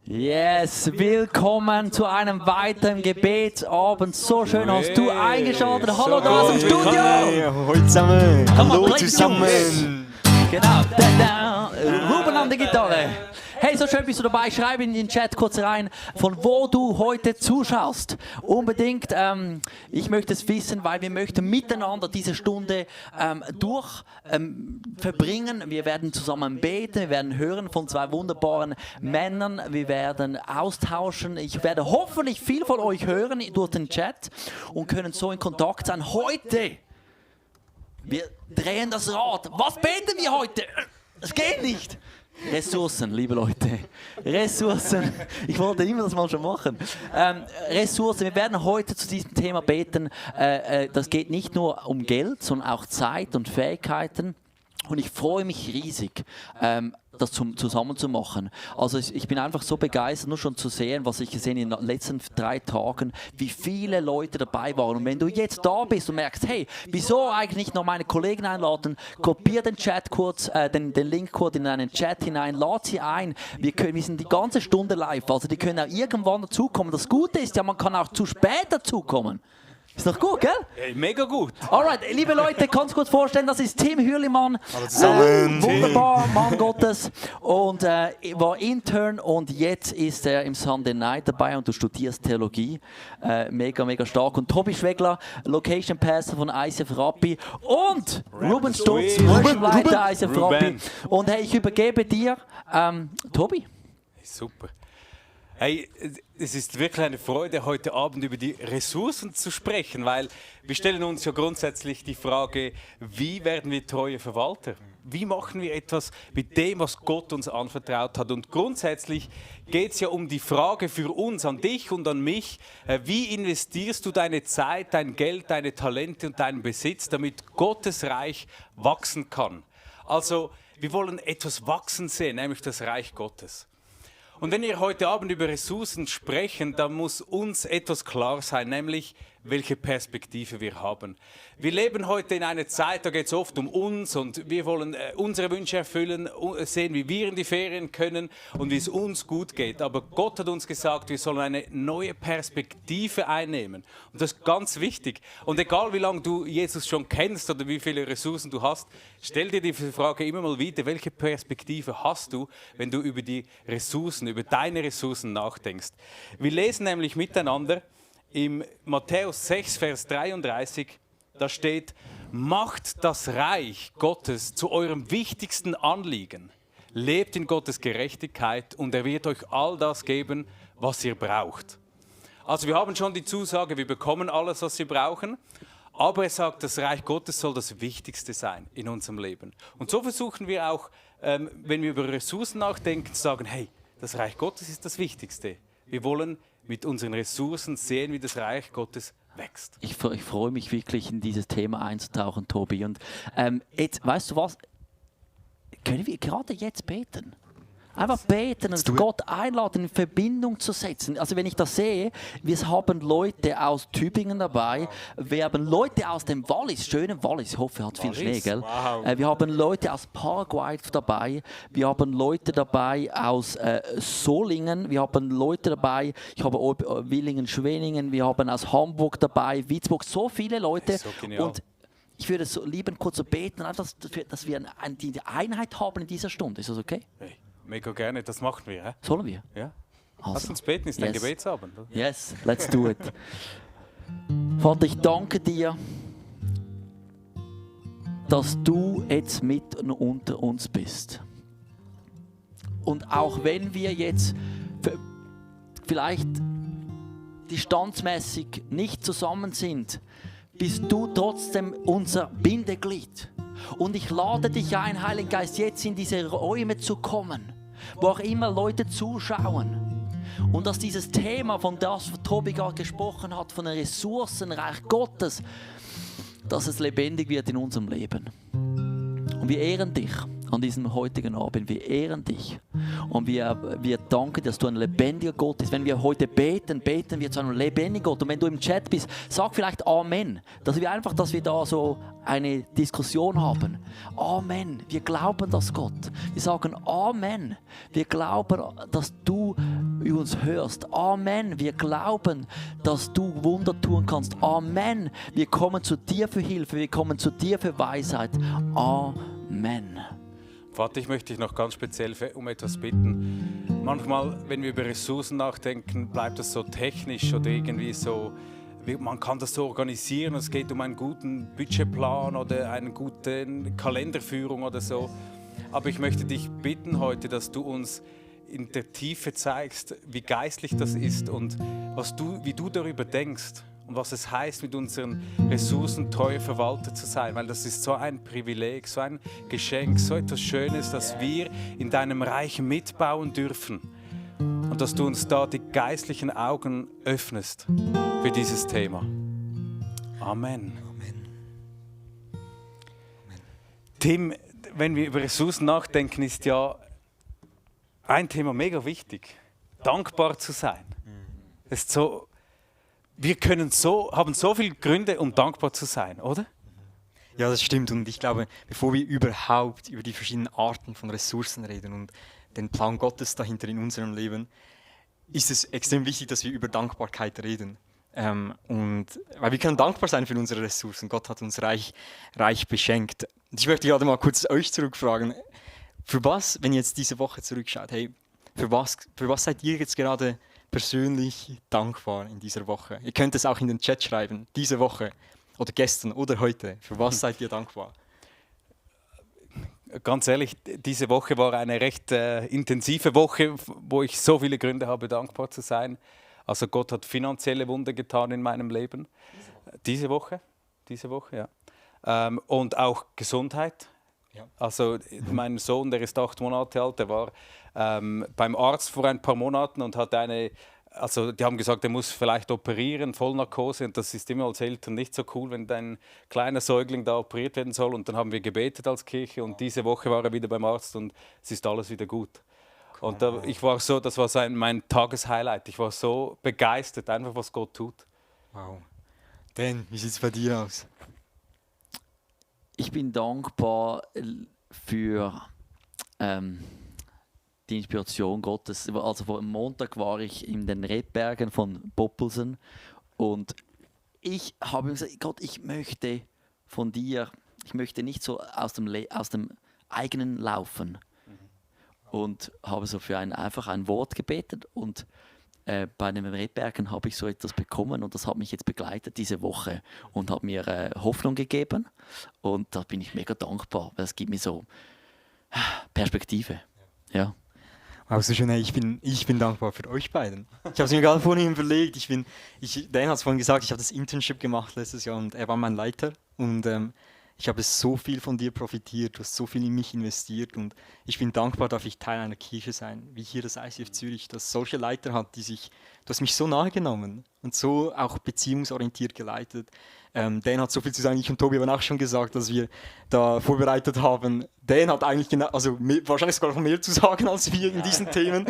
Yes, willkommen zu einem weiteren Gebetsabend. So schön hast du eingeschaltet. Hallo da aus dem Studio. Hallo zusammen. Hallo zusammen. Genau, Ruben an der Gitarre. Hey, so schön bist du dabei. Schreib in den Chat kurz rein, von wo du heute zuschaust. Unbedingt. Ich möchte es wissen, weil wir möchten miteinander diese Stunde verbringen. Wir werden zusammen beten, wir werden hören von zwei wunderbaren Männern, wir werden austauschen. Ich werde hoffentlich viel von euch hören durch den Chat und können so in Kontakt sein. Heute, wir drehen das Rad. Was beten wir heute? Es geht nicht. Ressourcen, liebe Leute. Ressourcen. Ich wollte immer das mal schon machen. Ressourcen. Wir werden heute zu diesem Thema beten. Das geht nicht nur um Geld, sondern auch Zeit und Fähigkeiten. Und ich freue mich riesig, das zusammen zu machen. Also ich bin einfach so begeistert, nur schon zu sehen, was ich gesehen in den letzten 3 Tagen, wie viele Leute dabei waren. Und wenn du jetzt da bist und merkst, hey, wieso eigentlich nicht noch meine Kollegen einladen, kopier den Chat kurz, den Link kurz in einen Chat hinein, lad sie ein. Wir sind die ganze Stunde live, also die können auch irgendwann dazukommen. Das Gute ist ja, man kann auch zu spät dazukommen. Ist doch gut, gell? Hey, mega gut. Alright, liebe Leute, kannst du kurz vorstellen, das ist Tim Hürlimann. Hallo zusammen. Wunderbar, Mann Gottes. Und war Intern und jetzt ist er im Sunday Night dabei und du studierst Theologie. Mega, mega stark. Und Tobi Schwegler, Location Pastor von ICF Rappi. Und Ruben Stutz, Worship-Leiter ICF Rappi. Und hey, ich übergebe dir, Tobi. Hey, super. Hey, es ist wirklich eine Freude, heute Abend über die Ressourcen zu sprechen, weil wir stellen uns ja grundsätzlich die Frage, wie werden wir treue Verwalter? Wie machen wir etwas mit dem, was Gott uns anvertraut hat? Und grundsätzlich geht es ja um die Frage für uns, an dich und an mich, wie investierst du deine Zeit, dein Geld, deine Talente und deinen Besitz, damit Gottes Reich wachsen kann? Also, wir wollen etwas wachsen sehen, nämlich das Reich Gottes. Und wenn wir heute Abend über Ressourcen sprechen, dann muss uns etwas klar sein, nämlich welche Perspektive wir haben. Wir leben heute in einer Zeit, da geht es oft um uns und wir wollen unsere Wünsche erfüllen, sehen, wie wir in die Ferien können und wie es uns gut geht. Aber Gott hat uns gesagt, wir sollen eine neue Perspektive einnehmen. Und das ist ganz wichtig. Und egal wie lange du Jesus schon kennst oder wie viele Ressourcen du hast, stell dir die Frage immer mal wieder, welche Perspektive hast du, wenn du über die Ressourcen, über deine Ressourcen nachdenkst. Wir lesen nämlich miteinander im Matthäus 6, Vers 33, da steht, macht das Reich Gottes zu eurem wichtigsten Anliegen. Lebt in Gottes Gerechtigkeit und er wird euch all das geben, was ihr braucht. Also wir haben schon die Zusage, wir bekommen alles, was wir brauchen. Aber er sagt, das Reich Gottes soll das Wichtigste sein in unserem Leben. Und so versuchen wir auch, wenn wir über Ressourcen nachdenken, zu sagen, hey, das Reich Gottes ist das Wichtigste. Wir wollen mit unseren Ressourcen sehen, wie das Reich Gottes wächst. Ich freue mich wirklich, in dieses Thema einzutauchen, Tobi. Und jetzt, weißt du was? Können wir gerade jetzt beten? Einfach beten und Gott einladen, in Verbindung zu setzen. Also wenn ich das sehe, wir haben Leute aus Tübingen dabei, wir haben Leute aus dem Wallis, schönen Wallis, ich hoffe, er hat viel Schnee, gell? Wow. Wir haben Leute aus Paraguay dabei, wir haben Leute dabei aus Solingen, wir haben Leute dabei, ich habe Willingen, Schwenningen, wir haben aus Hamburg dabei, Witzburg, so viele Leute. So genial. Und ich würde so lieben, kurz so beten, einfach, dass wir die Einheit haben in dieser Stunde. Ist das okay? Hey, mega gerne, das machen wir. Hä? Sollen wir? Ja? Also, Lass uns beten, ist ein yes. Gebetsabend. Oder? Yes, let's do it. Vater, ich danke dir, dass du jetzt mitten unter uns bist. Und auch wenn wir jetzt vielleicht distanzmäßig nicht zusammen sind, bist du trotzdem unser Bindeglied. Und ich lade dich ein, Heiliger Geist, jetzt in diese Räume zu kommen, wo auch immer Leute zuschauen. Und dass dieses Thema, von das Tobi gerade gesprochen hat, von den Ressourcen, Reich Gottes, dass es lebendig wird in unserem Leben. Und wir ehren dich an diesem heutigen Abend. Wir ehren dich. Und wir danken, dass du ein lebendiger Gott bist. Wenn wir heute beten, beten wir zu einem lebendigen Gott. Und wenn du im Chat bist, sag vielleicht Amen. Dass wir da so eine Diskussion haben. Amen. Wir glauben das, Gott. Wir sagen Amen. Wir glauben, dass du uns hörst. Amen. Wir glauben, dass du Wunder tun kannst. Amen. Wir kommen zu dir für Hilfe. Wir kommen zu dir für Weisheit. Amen. Vater, ich möchte dich noch ganz speziell um etwas bitten. Manchmal, wenn wir über Ressourcen nachdenken, bleibt das so technisch oder irgendwie so, man kann das so organisieren, es geht um einen guten Budgetplan oder eine gute Kalenderführung oder so. Aber ich möchte dich bitten heute, dass du uns in der Tiefe zeigst, wie geistlich das ist und wie du darüber denkst und was es heißt, mit unseren Ressourcen treuer Verwalter zu sein. Weil das ist so ein Privileg, so ein Geschenk, so etwas Schönes, dass wir in deinem Reich mitbauen dürfen. Und dass du uns da die geistlichen Augen öffnest für dieses Thema. Amen. Tim, wenn wir über Ressourcen nachdenken, ist ja ein Thema mega wichtig. Dankbar zu sein. Es ist so, haben so viele Gründe, um dankbar zu sein, oder? Ja, das stimmt. Und ich glaube, bevor wir überhaupt über die verschiedenen Arten von Ressourcen reden und den Plan Gottes dahinter in unserem Leben, ist es extrem wichtig, dass wir über Dankbarkeit reden. Weil wir können dankbar sein für unsere Ressourcen. Gott hat uns reich beschenkt. Und ich möchte gerade mal kurz euch zurückfragen, für was, wenn ihr jetzt diese Woche zurückschaut, hey, für was seid ihr jetzt gerade persönlich dankbar in dieser Woche? Ihr könnt es auch in den Chat schreiben, diese Woche oder gestern oder heute. Für was seid ihr dankbar? Ganz ehrlich, diese Woche war eine recht intensive Woche, wo ich so viele Gründe habe, dankbar zu sein. Also Gott hat finanzielle Wunder getan in meinem Leben. Diese Woche, ja. Und auch Gesundheit. Ja. Also mein Sohn, der ist 8 Monate alt, der war beim Arzt vor ein paar Monaten und hat die haben gesagt, er muss vielleicht operieren, Vollnarkose, und das ist immer als Eltern nicht so cool, wenn dein kleiner Säugling da operiert werden soll, und dann haben wir gebetet als Kirche und diese Woche war er wieder beim Arzt und es ist alles wieder gut. Und das war mein Tageshighlight, ich war so begeistert, einfach was Gott tut. Wow. Dan, wie sieht es bei dir aus? Ich bin dankbar für die Inspiration Gottes. Also am Montag war ich in den Rebbergen von Poppelsen und ich habe gesagt, Gott, ich möchte von dir, ich möchte nicht so aus dem eigenen laufen. Und habe so für einfach ein Wort gebetet und bei den Rebbergen habe ich so etwas bekommen und das hat mich jetzt begleitet diese Woche und hat mir Hoffnung gegeben und da bin ich mega dankbar, weil es gibt mir so Perspektive. Ja. Wow, so schön. Hey, ich bin dankbar für euch beiden. Ich habe es mir gerade vorhin überlegt. Dan hat es vorhin gesagt, ich habe das Internship gemacht letztes Jahr und er war mein Leiter und ich habe so viel von dir profitiert, du hast so viel in mich investiert und ich bin dankbar, darf ich Teil einer Kirche sein, wie hier das ICF Zürich, das solche Leiter hat, du hast mich so nahe genommen und so auch beziehungsorientiert geleitet. Dan hat so viel zu sagen, ich und Tobi haben auch schon gesagt, dass wir da vorbereitet haben. Dan hat eigentlich wahrscheinlich sogar noch mehr zu sagen als wir in diesen Themen.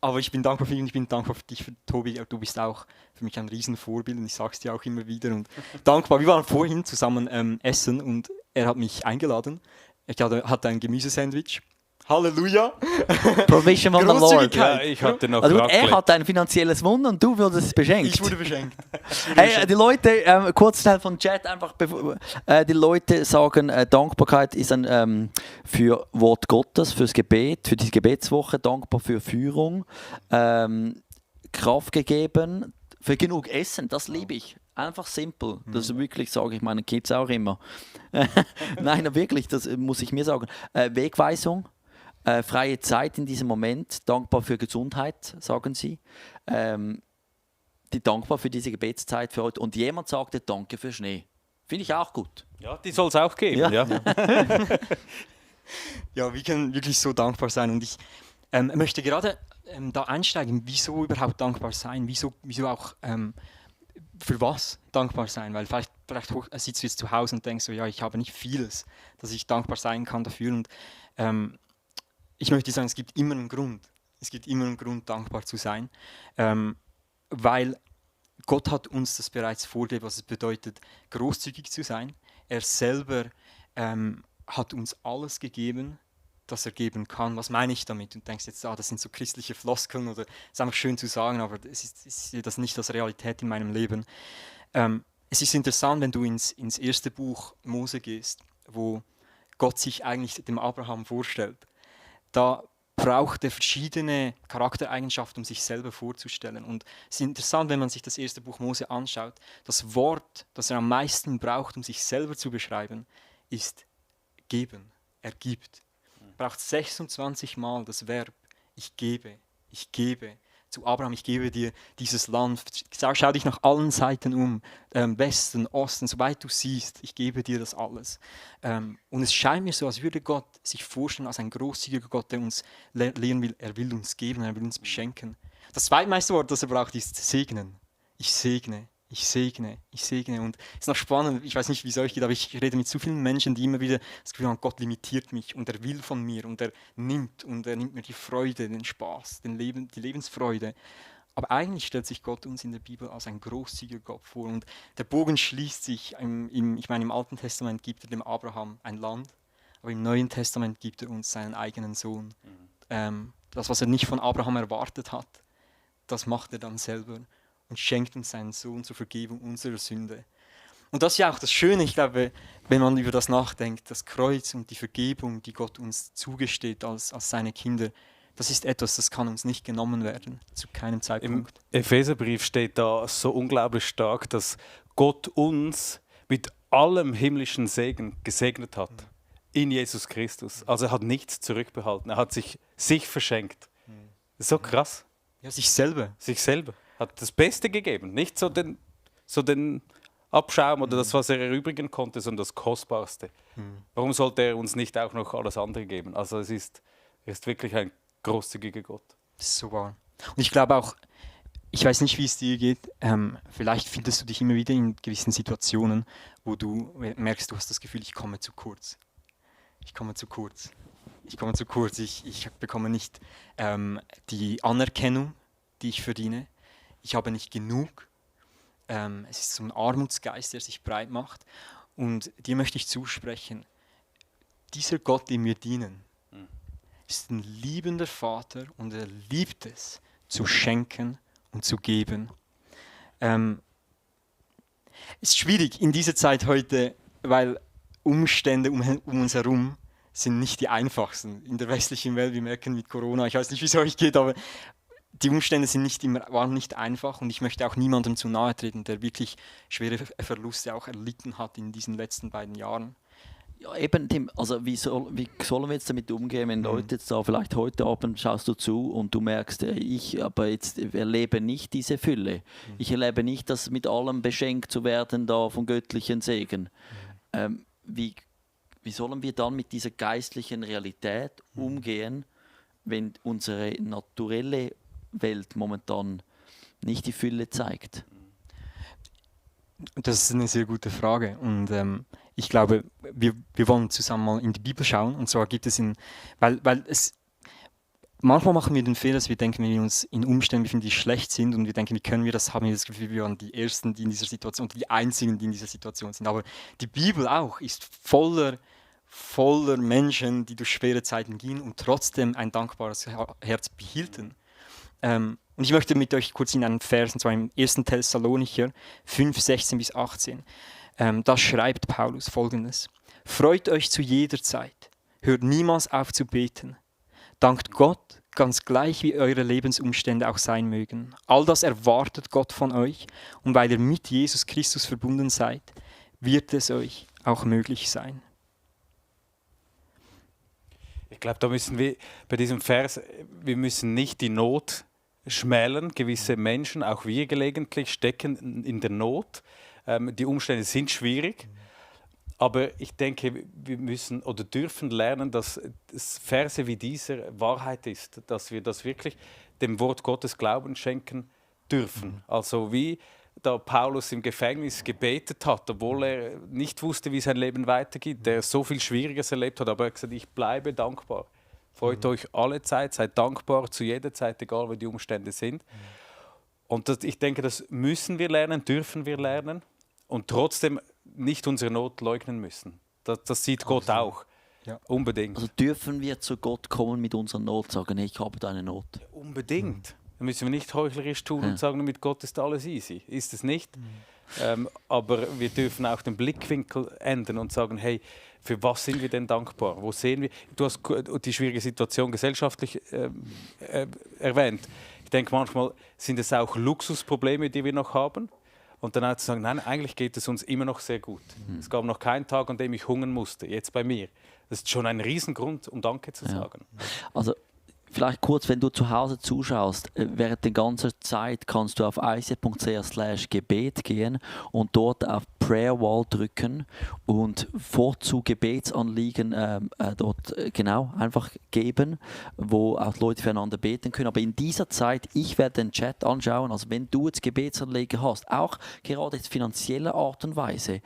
Aber ich bin dankbar für ihn, ich bin dankbar für dich, für Tobi. Du bist auch für mich ein Riesenvorbild und ich sage es dir auch immer wieder. Und dankbar, wir waren vorhin zusammen essen und er hat mich eingeladen. Ich hatte ein Gemüsesandwich. Halleluja! Provision von the Lord. Ja, ich hatte noch er hat ein finanzielles Wunder und du wurdest beschenkt. Ich wurde beschenkt. Hey, die Leute, kurz schnell vom Chat, einfach die Leute sagen, Dankbarkeit ist für Wort Gottes, fürs Gebet, für die Gebetswoche, dankbar für Führung, Kraft gegeben, für genug Essen, das liebe ich. Einfach simpel. Das wirklich sage ich meinen Kids auch immer. Nein, wirklich, das muss ich mir sagen. Wegweisung. Freie Zeit in diesem Moment, dankbar für Gesundheit, sagen sie. Die dankbar für diese Gebetszeit für heute. Und jemand sagte, danke für Schnee. Finde ich auch gut. Ja, die soll es auch geben. Ja. Ja, wir können wirklich so dankbar sein. Und ich möchte gerade da einsteigen, wieso überhaupt dankbar sein? Wieso auch für was dankbar sein? Weil vielleicht sitzt du jetzt zu Hause und denkst so, ja, ich habe nicht vieles, dass ich dankbar sein kann dafür. Und ich möchte sagen, es gibt immer einen Grund. Es gibt immer einen Grund, dankbar zu sein, weil Gott hat uns das bereits vorgelebt, was es bedeutet, großzügig zu sein. Er selber hat uns alles gegeben, das er geben kann. Was meine ich damit? Und denkst jetzt, das sind so christliche Floskeln oder ist einfach schön zu sagen, aber ich sehe das nicht als Realität in meinem Leben. Es ist interessant, wenn du ins erste Buch Mose gehst, wo Gott sich eigentlich dem Abraham vorstellt. Da braucht er verschiedene Charaktereigenschaften, um sich selber vorzustellen. Und es ist interessant, wenn man sich das erste Buch Mose anschaut, das Wort, das er am meisten braucht, um sich selber zu beschreiben, ist geben. Er gibt. Er braucht 26 Mal das Verb ich gebe zu Abraham, ich gebe dir dieses Land. Schau dich nach allen Seiten um, Westen, Osten, soweit du siehst, ich gebe dir das alles. Und es scheint mir so, als würde Gott sich vorstellen als ein großzügiger Gott, der uns lehren will, er will uns geben, er will uns beschenken. Das zweitmeiste Wort, das er braucht, ist segnen. Ich segne. Ich segne. Und es ist noch spannend, ich weiß nicht, wie es euch geht, aber ich rede mit so vielen Menschen, die immer wieder das Gefühl haben, Gott limitiert mich und er will von mir und er nimmt mir die Freude, den Spaß, die Lebensfreude. Aber eigentlich stellt sich Gott uns in der Bibel als ein großzügiger Gott vor und der Bogen schließt sich, im Alten Testament gibt er dem Abraham ein Land, aber im Neuen Testament gibt er uns seinen eigenen Sohn. Das, was er nicht von Abraham erwartet hat, das macht er dann selber und schenkt uns seinen Sohn zur Vergebung unserer Sünde. Und das ist ja auch das Schöne, ich glaube, wenn man über das nachdenkt, das Kreuz und die Vergebung, die Gott uns zugesteht als seine Kinder, das ist etwas, das kann uns nicht genommen werden, zu keinem Zeitpunkt. Im Epheserbrief steht da so unglaublich stark, dass Gott uns mit allem himmlischen Segen gesegnet hat, in Jesus Christus. Also er hat nichts zurückbehalten, er hat sich verschenkt. Das ist so krass. Ja, sich selber. Hat das Beste gegeben, nicht so den Abschaum oder das, was er erübrigen konnte, sondern das Kostbarste. Warum sollte er uns nicht auch noch alles andere geben? Also er ist wirklich ein großzügiger Gott. Das ist so wahr. Und ich glaube auch, ich weiß nicht, wie es dir geht, vielleicht findest du dich immer wieder in gewissen Situationen, wo du merkst, du hast das Gefühl, ich komme zu kurz. Ich bekomme nicht die Anerkennung, die ich verdiene. Ich habe nicht genug. Es ist so ein Armutsgeist, der sich breit macht. Und dir möchte ich zusprechen, dieser Gott, dem wir dienen, ist ein liebender Vater und er liebt es, zu schenken und zu geben. Es ist schwierig in dieser Zeit heute, weil Umstände um uns herum sind nicht die einfachsten. In der westlichen Welt, wir merken mit Corona, ich weiß nicht, wie es euch geht, aber die Umstände waren nicht einfach und ich möchte auch niemandem zu nahe treten, der wirklich schwere Verluste auch erlitten hat in diesen letzten beiden Jahren. Ja, eben, Tim, also wie sollen wir jetzt damit umgehen, wenn Leute jetzt da vielleicht heute Abend schaust du zu und du merkst, ich erlebe nicht diese Fülle. Ich erlebe nicht, das mit allem beschenkt zu werden da vom göttlichen Segen. Wie sollen wir dann mit dieser geistlichen Realität umgehen, wenn unsere naturelle Welt momentan nicht die Fülle zeigt? Das ist eine sehr gute Frage und ich glaube, wir wollen zusammen mal in die Bibel schauen und zwar gibt es manchmal machen wir den Fehler, dass wir denken, wenn wir uns in Umständen befinden, die schlecht sind und wir denken, wie können wir das, haben wir das Gefühl, wir waren die Ersten, die in dieser Situation und die Einzigen, die in dieser Situation sind. Aber die Bibel auch ist voller Menschen, die durch schwere Zeiten gingen und trotzdem ein dankbares Herz behielten. Und ich möchte mit euch kurz in einen Vers, und zwar im 1. Thessalonicher 5, 16 bis 18. Da schreibt Paulus Folgendes: Freut euch zu jeder Zeit, hört niemals auf zu beten. Dankt Gott, ganz gleich wie eure Lebensumstände auch sein mögen. All das erwartet Gott von euch und weil ihr mit Jesus Christus verbunden seid, wird es euch auch möglich sein. Ich glaube, da müssen wir bei diesem Vers, wir müssen nicht die Not schmälern. Gewisse Menschen, auch wir gelegentlich, stecken in der Not. Die Umstände sind schwierig. Aber ich denke, wir müssen oder dürfen lernen, dass es Verse wie dieser Wahrheit ist, dass wir das wirklich dem Wort Gottes Glauben schenken dürfen. Also wie da Paulus im Gefängnis gebetet hat, obwohl er nicht wusste, wie sein Leben weitergeht, der so viel Schwieriges erlebt hat, aber er hat gesagt, ich bleibe dankbar. Freut euch alle Zeit, seid dankbar zu jeder Zeit, egal wie die Umstände sind. Und ich denke, das müssen wir lernen, dürfen wir lernen und trotzdem nicht unsere Not leugnen müssen. Das sieht Gott auch. Ja. Unbedingt. Also dürfen wir zu Gott kommen mit unserer Not, sagen, hey, ich habe da eine Not. Unbedingt. Da müssen wir nicht heuchlerisch tun und sagen, mit Gott ist alles easy. Ist es nicht. Aber wir dürfen auch den Blickwinkel ändern und sagen, hey, für was sind wir denn dankbar? Wo sehen wir? Du hast die schwierige Situation gesellschaftlich erwähnt. Ich denke, manchmal sind es auch Luxusprobleme, die wir noch haben. Und dann auch zu sagen, nein, eigentlich geht es uns immer noch sehr gut. Es gab noch keinen Tag, an dem ich hungern musste, jetzt bei mir. Das ist schon ein Riesengrund, um Danke zu sagen. Also vielleicht kurz, wenn du zu Hause zuschaust, während der ganzen Zeit kannst du auf ICF.ch/Gebet gehen und dort auf Prayer Wall drücken und Vorzug Gebetsanliegen dort genau einfach geben, wo auch Leute füreinander beten können. Aber in dieser Zeit, ich werde den Chat anschauen, also wenn du jetzt Gebetsanliegen hast, auch gerade jetzt finanzieller Art und Weise,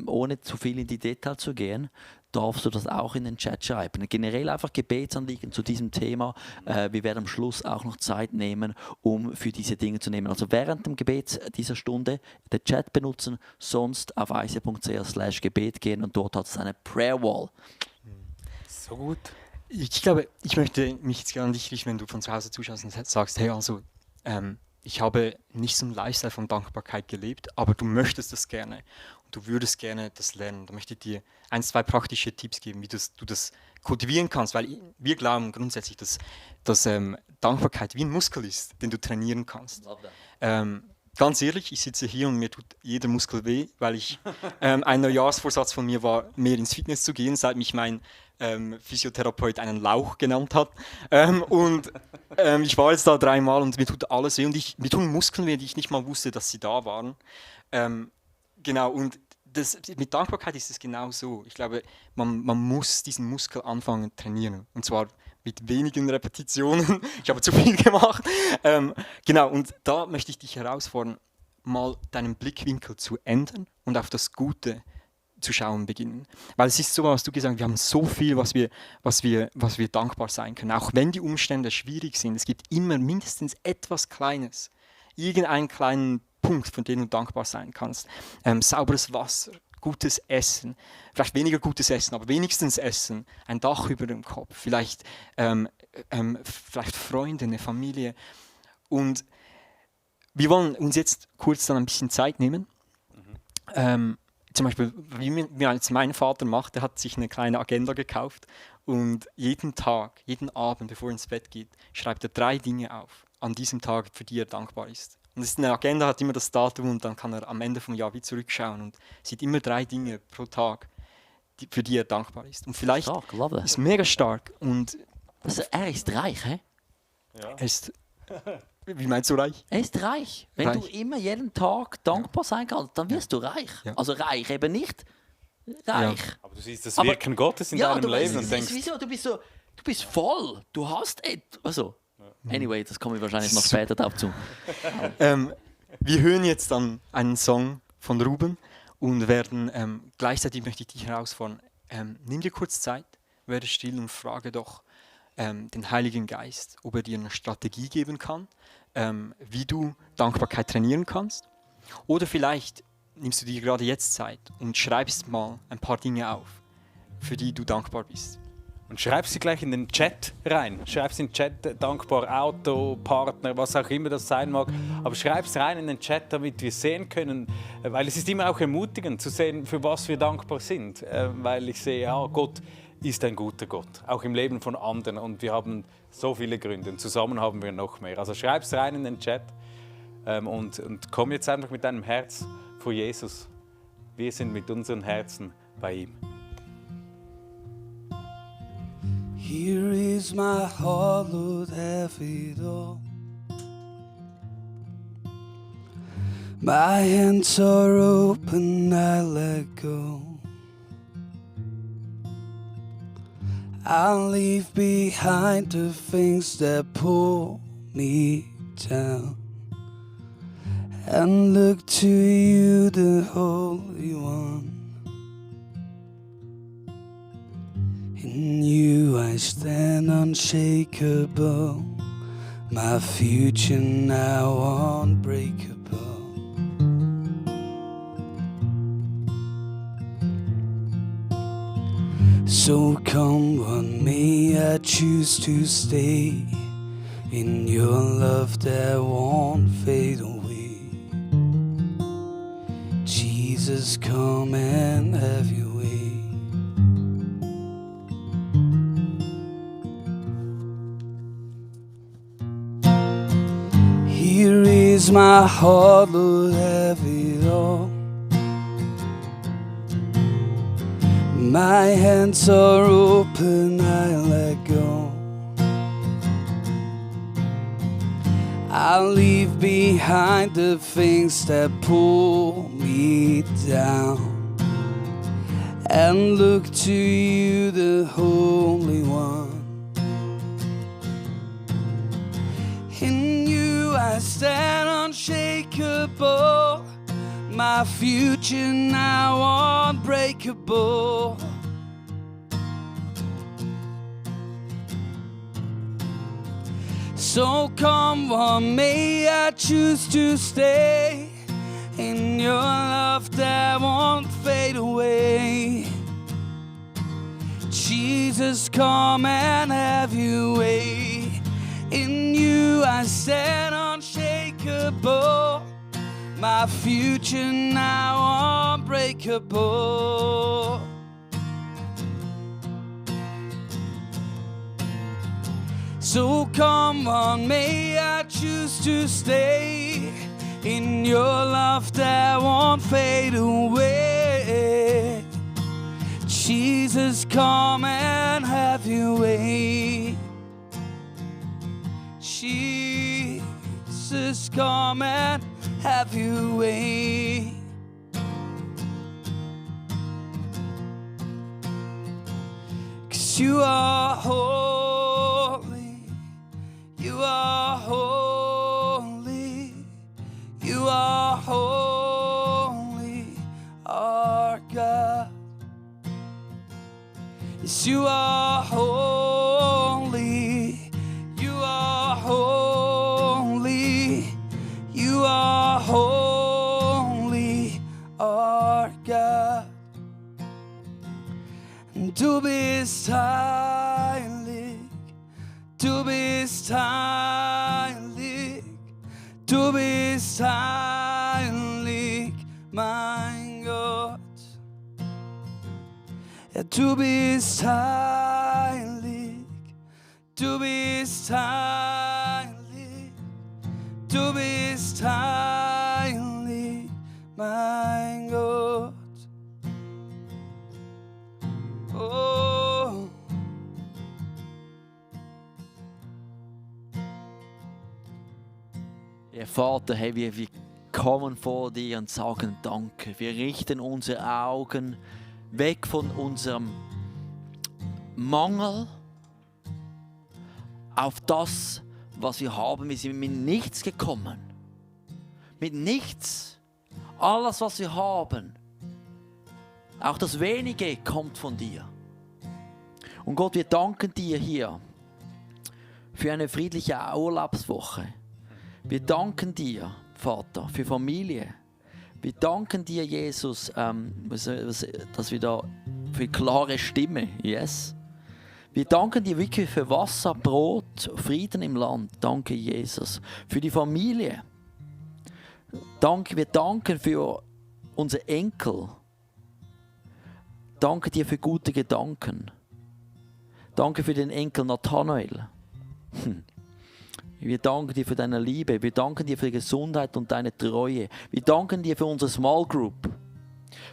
ohne zu viel in die Details zu gehen, darfst du das auch in den Chat schreiben. Generell einfach Gebetsanliegen zu diesem Thema. Wir werden am Schluss auch noch Zeit nehmen, um für diese Dinge zu nehmen. Also während dem Gebet dieser Stunde den Chat benutzen, sonst auf ICF.ch/Gebet gehen und dort hat es eine Prayer Wall. So gut. Ich glaube, ich möchte mich jetzt gerne an dich richten, wenn du von zu Hause zuschaust und sagst, hey, also ich habe nicht so einen Lifestyle von Dankbarkeit gelebt, aber du möchtest das gerne und du würdest gerne das lernen. Da möchte ich dir 1, 2 praktische Tipps geben, wie du das kultivieren kannst, weil wir glauben grundsätzlich, dass Dankbarkeit wie ein Muskel ist, den du trainieren kannst. Ganz ehrlich, ich sitze hier und mir tut jeder Muskel weh, weil ein Neujahrsvorsatz von mir war, mehr ins Fitness zu gehen, seit mich mein Physiotherapeut einen Lauch genannt hat. Ich war jetzt da 3 Mal und mir tut alles weh und mir tun Muskeln weh, die ich nicht mal wusste, dass sie da waren. Genau, und mit Dankbarkeit ist es genau so. Ich glaube, man muss diesen Muskel anfangen zu trainieren. Und zwar mit wenigen Repetitionen. Ich habe zu viel gemacht. Genau, und da möchte ich dich herausfordern, mal deinen Blickwinkel zu ändern und auf das Gute zu schauen beginnen. Weil es ist so, was du gesagt hast, wir haben so viel, was wir dankbar sein können. Auch wenn die Umstände schwierig sind, es gibt immer mindestens etwas Kleines. Irgendeinen kleinen Punkt, von dem du dankbar sein kannst. Sauberes Wasser, gutes Essen, vielleicht weniger gutes Essen, aber wenigstens Essen, ein Dach über dem Kopf, vielleicht Freunde, eine Familie. Und wir wollen uns jetzt kurz dann ein bisschen Zeit nehmen. Zum Beispiel, wie jetzt mein Vater macht, der hat sich eine kleine Agenda gekauft und jeden Tag, jeden Abend, bevor er ins Bett geht, schreibt er 3 Dinge auf, an diesem Tag, für die er dankbar ist. Und das ist eine Agenda, hat immer das Datum und dann kann er am Ende vom Jahr wie zurückschauen und sieht immer 3 Dinge pro Tag, für die er dankbar ist. Und vielleicht Stark, love ist mega stark und also, er ist reich, hä? Ja. er ist, wie meinst du reich? Er ist reich. Wenn Reich. du immer jeden Tag dankbar sein kannst, dann wirst du reich. Ja. Also reich eben nicht reich. Aber du siehst das Aber- Wirken Gottes in Ja, deinem du weißt, Leben und denkst, wieso? Du bist voll. Du hast etwas. Also, anyway, das komme ich wahrscheinlich noch später dazu. Wir hören jetzt dann einen Song von Ruben und werden gleichzeitig möchte ich dich herausfordern. Nimm dir kurz Zeit, werde still und frage doch den Heiligen Geist, ob er dir eine Strategie geben kann, wie du Dankbarkeit trainieren kannst. Oder vielleicht nimmst du dir gerade jetzt Zeit und schreibst mal ein paar Dinge auf, für die du dankbar bist. und schreib sie gleich in den Chat rein. Schreib sie in den Chat, dankbar Auto, Partner, was auch immer das sein mag. Aber schreib es rein in den Chat, damit wir sehen können, weil es ist immer auch ermutigend zu sehen, für was wir dankbar sind. Weil ich sehe, ja, Gott ist ein guter Gott, auch im Leben von anderen. Und wir haben so viele Gründe und zusammen haben wir noch mehr. Also schreib es rein in den Chat und komm jetzt einfach mit deinem Herz vor Jesus. Wir sind mit unseren Herzen bei ihm. Here is my heart, Lord, have it all. My hands are open, I let go. I'll leave behind the things that pull me down and look to you, the Holy One. In you I stand unshakable, my future now unbreakable. So come what may, I choose to stay in your love that won't fade away. Jesus, come and have your way. Here is my heart, Lord, have it all. My hands are open, I let go. I'll leave behind the things that pull me down and look to you, the Holy One. In you I stand unshakable, my future now unbreakable. So come what may, I choose to stay in your love that won't fade away. Jesus, come and have your way. In you I stand unshakable, my future now unbreakable. So come what may, I choose to stay in your love that won't fade away. Jesus, come and have your way. Jesus, come and have your way. Cause you are holy, you are holy, you are holy, our God. Yes, you are holy, you are holy, you are holy, our God. Du bist heilig, du bist heilig, du bist heilig, mein Gott. Ja, du bist heilig, du bist heilig, du bist heilig, mein Gott. Oh. Ja, Vater, hey, wir kommen vor dir und sagen Danke. Wir richten unsere Augen weg von unserem Mangel auf das, was wir haben. Wir sind mit nichts gekommen. Mit nichts. Alles, was wir haben, auch das Wenige, kommt von dir. Und Gott, wir danken dir hier für eine friedliche Urlaubswoche. Wir danken dir, Vater, für Familie. Wir danken dir, Jesus, dass wir da für klare Stimme, yes. Wir danken dir wirklich für Wasser, Brot, Frieden im Land. Danke, Jesus. Für die Familie. Wir danken für unsere Enkel. Danke dir für gute Gedanken. Danke für den Enkel Nathanael. Wir danken dir für deine Liebe. Wir danken dir für die Gesundheit und deine Treue. Wir danken dir für unsere Small Group.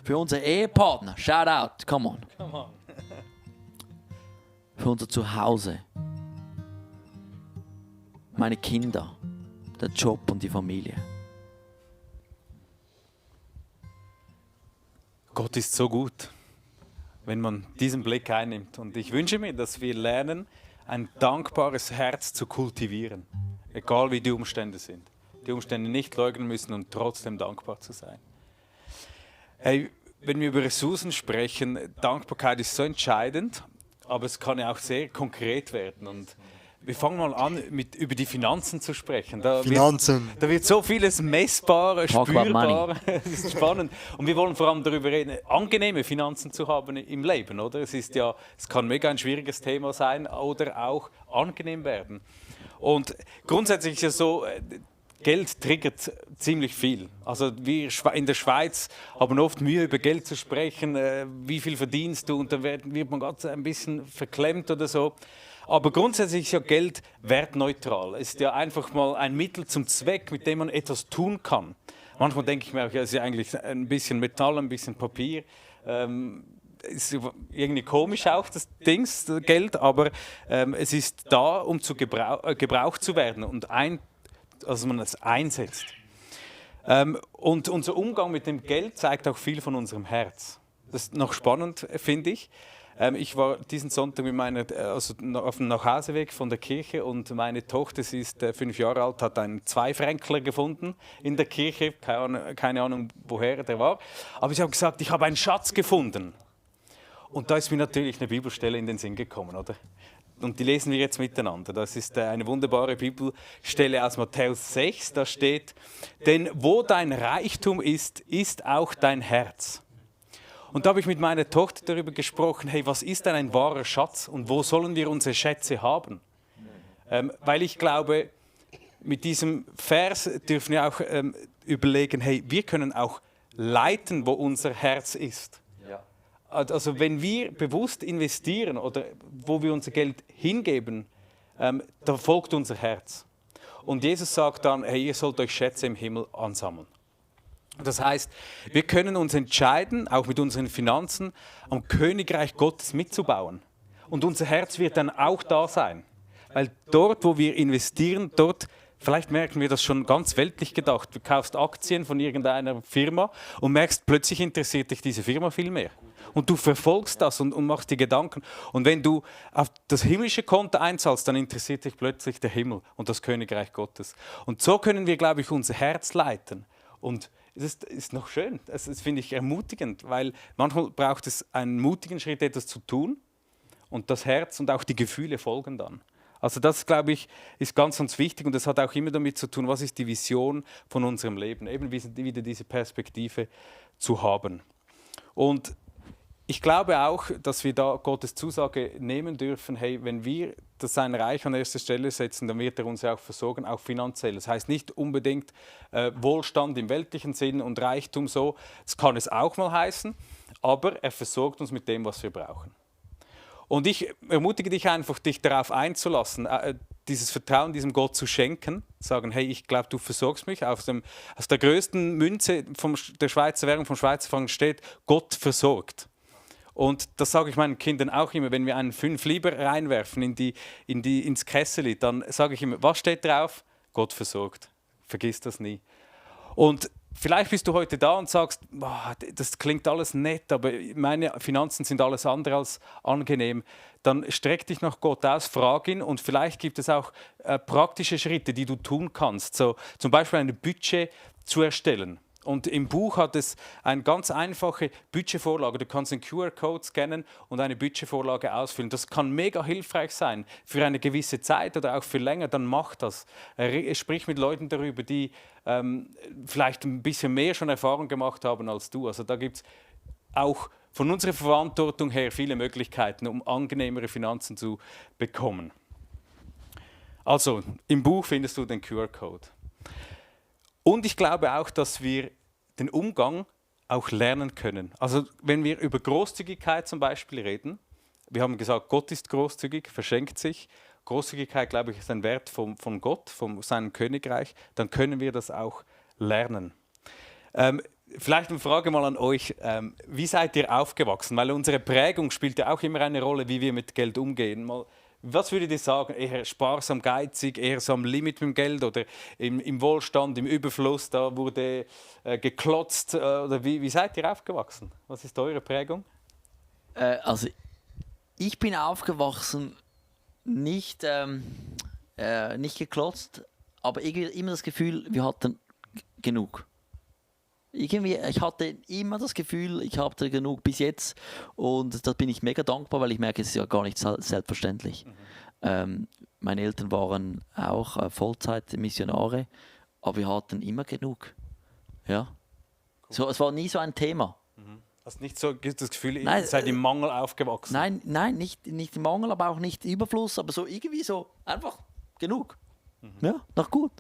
Für unsere Ehepartner. Shout out. Come on. Come on. Für unser Zuhause. Meine Kinder. Der Job und die Familie. Gott ist so gut, wenn man diesen Blick einnimmt. Und ich wünsche mir, dass wir lernen, ein dankbares Herz zu kultivieren. Egal wie die Umstände sind. Die Umstände nicht leugnen müssen und trotzdem dankbar zu sein. Hey, wenn wir über Ressourcen sprechen, Dankbarkeit ist so entscheidend, aber es kann ja auch sehr konkret werden. Und wir fangen mal an, über die Finanzen zu sprechen. Finanzen. Da wird so vieles messbar, Talk about spürbar. Das ist spannend. Und wir wollen vor allem darüber reden, angenehme Finanzen zu haben im Leben, oder? Es kann mega ein schwieriges Thema sein oder auch angenehm werden. Und grundsätzlich ist es so, Geld triggert ziemlich viel. Also wir in der Schweiz haben oft Mühe, über Geld zu sprechen, wie viel verdienst du, und dann wird man gerade ein bisschen verklemmt oder so. Aber grundsätzlich ist ja Geld wertneutral. Es ist ja einfach mal ein Mittel zum Zweck, mit dem man etwas tun kann. Manchmal denke ich mir auch, ja, es ist ja eigentlich ein bisschen Metall, ein bisschen Papier. Ist irgendwie komisch auch, das Geld, aber es ist da, um gebraucht zu werden und also man es einsetzt. Und unser Umgang mit dem Geld zeigt auch viel von unserem Herz. Das ist noch spannend, finde ich. Ich war diesen Sonntag auf dem Nachhauseweg von der Kirche, und meine Tochter, sie ist 5 Jahre alt, hat einen Zweifränkler gefunden in der Kirche. Keine Ahnung, woher der war. Aber ich habe gesagt, ich habe einen Schatz gefunden. Und da ist mir natürlich eine Bibelstelle in den Sinn gekommen, oder? Und die lesen wir jetzt miteinander. Das ist eine wunderbare Bibelstelle aus Matthäus 6. Da steht: Denn wo dein Reichtum ist, ist auch dein Herz. Und da habe ich mit meiner Tochter darüber gesprochen, hey, was ist denn ein wahrer Schatz und wo sollen wir unsere Schätze haben? Weil ich glaube, mit diesem Vers dürfen wir auch überlegen, hey, wir können auch leiten, wo unser Herz ist. Also wenn wir bewusst investieren oder wo wir unser Geld hingeben, da folgt unser Herz. Und Jesus sagt dann, hey, ihr sollt euch Schätze im Himmel ansammeln. Das heißt, wir können uns entscheiden, auch mit unseren Finanzen, am Königreich Gottes mitzubauen. Und unser Herz wird dann auch da sein. Weil dort, wo wir investieren, dort, vielleicht merken wir das schon ganz weltlich gedacht, du kaufst Aktien von irgendeiner Firma und merkst, plötzlich interessiert dich diese Firma viel mehr. Und du verfolgst das und machst dir Gedanken. Und wenn du auf das himmlische Konto einzahlst, dann interessiert dich plötzlich der Himmel und das Königreich Gottes. Und so können wir, glaube ich, unser Herz leiten. Und es ist noch schön, das finde ich ermutigend, weil manchmal braucht es einen mutigen Schritt, etwas zu tun, und das Herz und auch die Gefühle folgen dann. Also das, glaube ich, ist ganz, ganz wichtig, und das hat auch immer damit zu tun, was ist die Vision von unserem Leben, eben wieder diese Perspektive zu haben. Und ich glaube auch, dass wir da Gottes Zusage nehmen dürfen, hey, wenn wir sein Reich an erste Stelle setzen, dann wird er uns ja auch versorgen, auch finanziell. Das heißt nicht unbedingt Wohlstand im weltlichen Sinn und Reichtum so, das kann es auch mal heißen, aber er versorgt uns mit dem, was wir brauchen. Und ich ermutige dich einfach, dich darauf einzulassen, dieses Vertrauen diesem Gott zu schenken, sagen, hey, ich glaube, du versorgst mich. Aus der größten Münze der Schweizer Währung, vom Schweizer Franken steht, Gott versorgt. Und das sage ich meinen Kindern auch immer, wenn wir einen 5 Lieber reinwerfen ins Kessel, dann sage ich immer, was steht drauf? Gott versorgt. Vergiss das nie. Und vielleicht bist du heute da und sagst, das klingt alles nett, aber meine Finanzen sind alles andere als angenehm. Dann streck dich nach Gott aus, frag ihn, und vielleicht gibt es auch praktische Schritte, die du tun kannst. So, zum Beispiel ein Budget zu erstellen. Und im Buch hat es eine ganz einfache Budgetvorlage. Du kannst einen QR-Code scannen und eine Budgetvorlage ausfüllen. Das kann mega hilfreich sein für eine gewisse Zeit oder auch für länger. Dann mach das. Sprich mit Leuten darüber, die vielleicht ein bisschen mehr schon Erfahrung gemacht haben als du. Also da gibt es auch von unserer Verantwortung her viele Möglichkeiten, um angenehmere Finanzen zu bekommen. Also im Buch findest du den QR-Code. Und ich glaube auch, dass wir den Umgang auch lernen können. Also wenn wir über Großzügigkeit zum Beispiel reden, wir haben gesagt, Gott ist großzügig, verschenkt sich. Großzügigkeit, glaube ich, ist ein Wert von Gott, von seinem Königreich. Dann können wir das auch lernen. Vielleicht eine Frage mal an euch. Wie seid ihr aufgewachsen? Weil unsere Prägung spielt ja auch immer eine Rolle, wie wir mit Geld umgehen. Was würdet ihr sagen? Eher sparsam, geizig, eher so am Limit mit dem Geld oder im Wohlstand, im Überfluss, da wurde geklotzt? Oder wie seid ihr aufgewachsen? Was ist eure Prägung? Also ich bin aufgewachsen, nicht geklotzt, aber irgendwie immer das Gefühl, wir hatten genug. Ich hatte immer das Gefühl, ich habe genug bis jetzt, und da bin ich mega dankbar, weil ich merke, es ist ja gar nicht selbstverständlich. Meine Eltern waren auch Vollzeitmissionare, aber wir hatten immer genug. Ja. So, es war nie so ein Thema. Hast nicht so das Gefühl, ihr Nein, seid im Mangel aufgewachsen? Nein, nicht im Mangel, aber auch nicht Überfluss, aber so irgendwie so einfach genug. Ja, noch gut.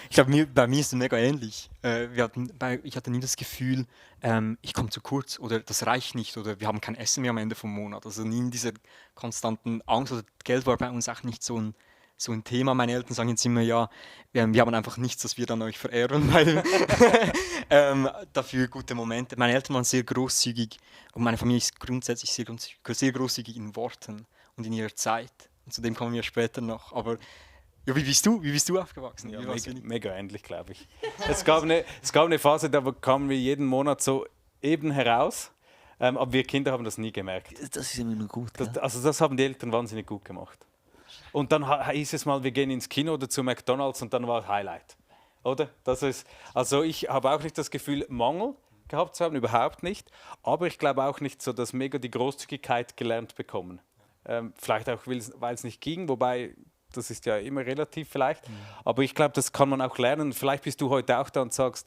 Ich glaube, bei mir ist es mega ähnlich. Ich hatte nie das Gefühl, ich komme zu kurz oder das reicht nicht oder wir haben kein Essen mehr am Ende vom Monat. Also nie in dieser konstanten Angst oder Geld war bei uns auch nicht so ein Thema. Meine Eltern sagen jetzt immer, ja, wir haben einfach nichts, das wir dann euch verehren, weil dafür gute Momente. Meine Eltern waren sehr großzügig und meine Familie ist grundsätzlich sehr großzügig in Worten und in ihrer Zeit. Und zu dem kommen wir später noch. Aber ja, wie bist du aufgewachsen? Ja, mega ähnlich, glaube ich. Es gab eine Phase, da kamen wir jeden Monat so eben heraus, aber wir Kinder haben das nie gemerkt. Das ist immer nur gut. Das haben die Eltern wahnsinnig gut gemacht. Und dann hieß es mal, wir gehen ins Kino oder zu McDonald's und dann war Highlight. Oder? Also ich habe auch nicht das Gefühl, Mangel gehabt zu haben, überhaupt nicht. Aber ich glaube auch nicht so, dass mega die Großzügigkeit gelernt bekommen. Vielleicht auch, weil es nicht ging, wobei das ist ja immer relativ vielleicht. Aber ich glaube, das kann man auch lernen. Vielleicht bist du heute auch da und sagst,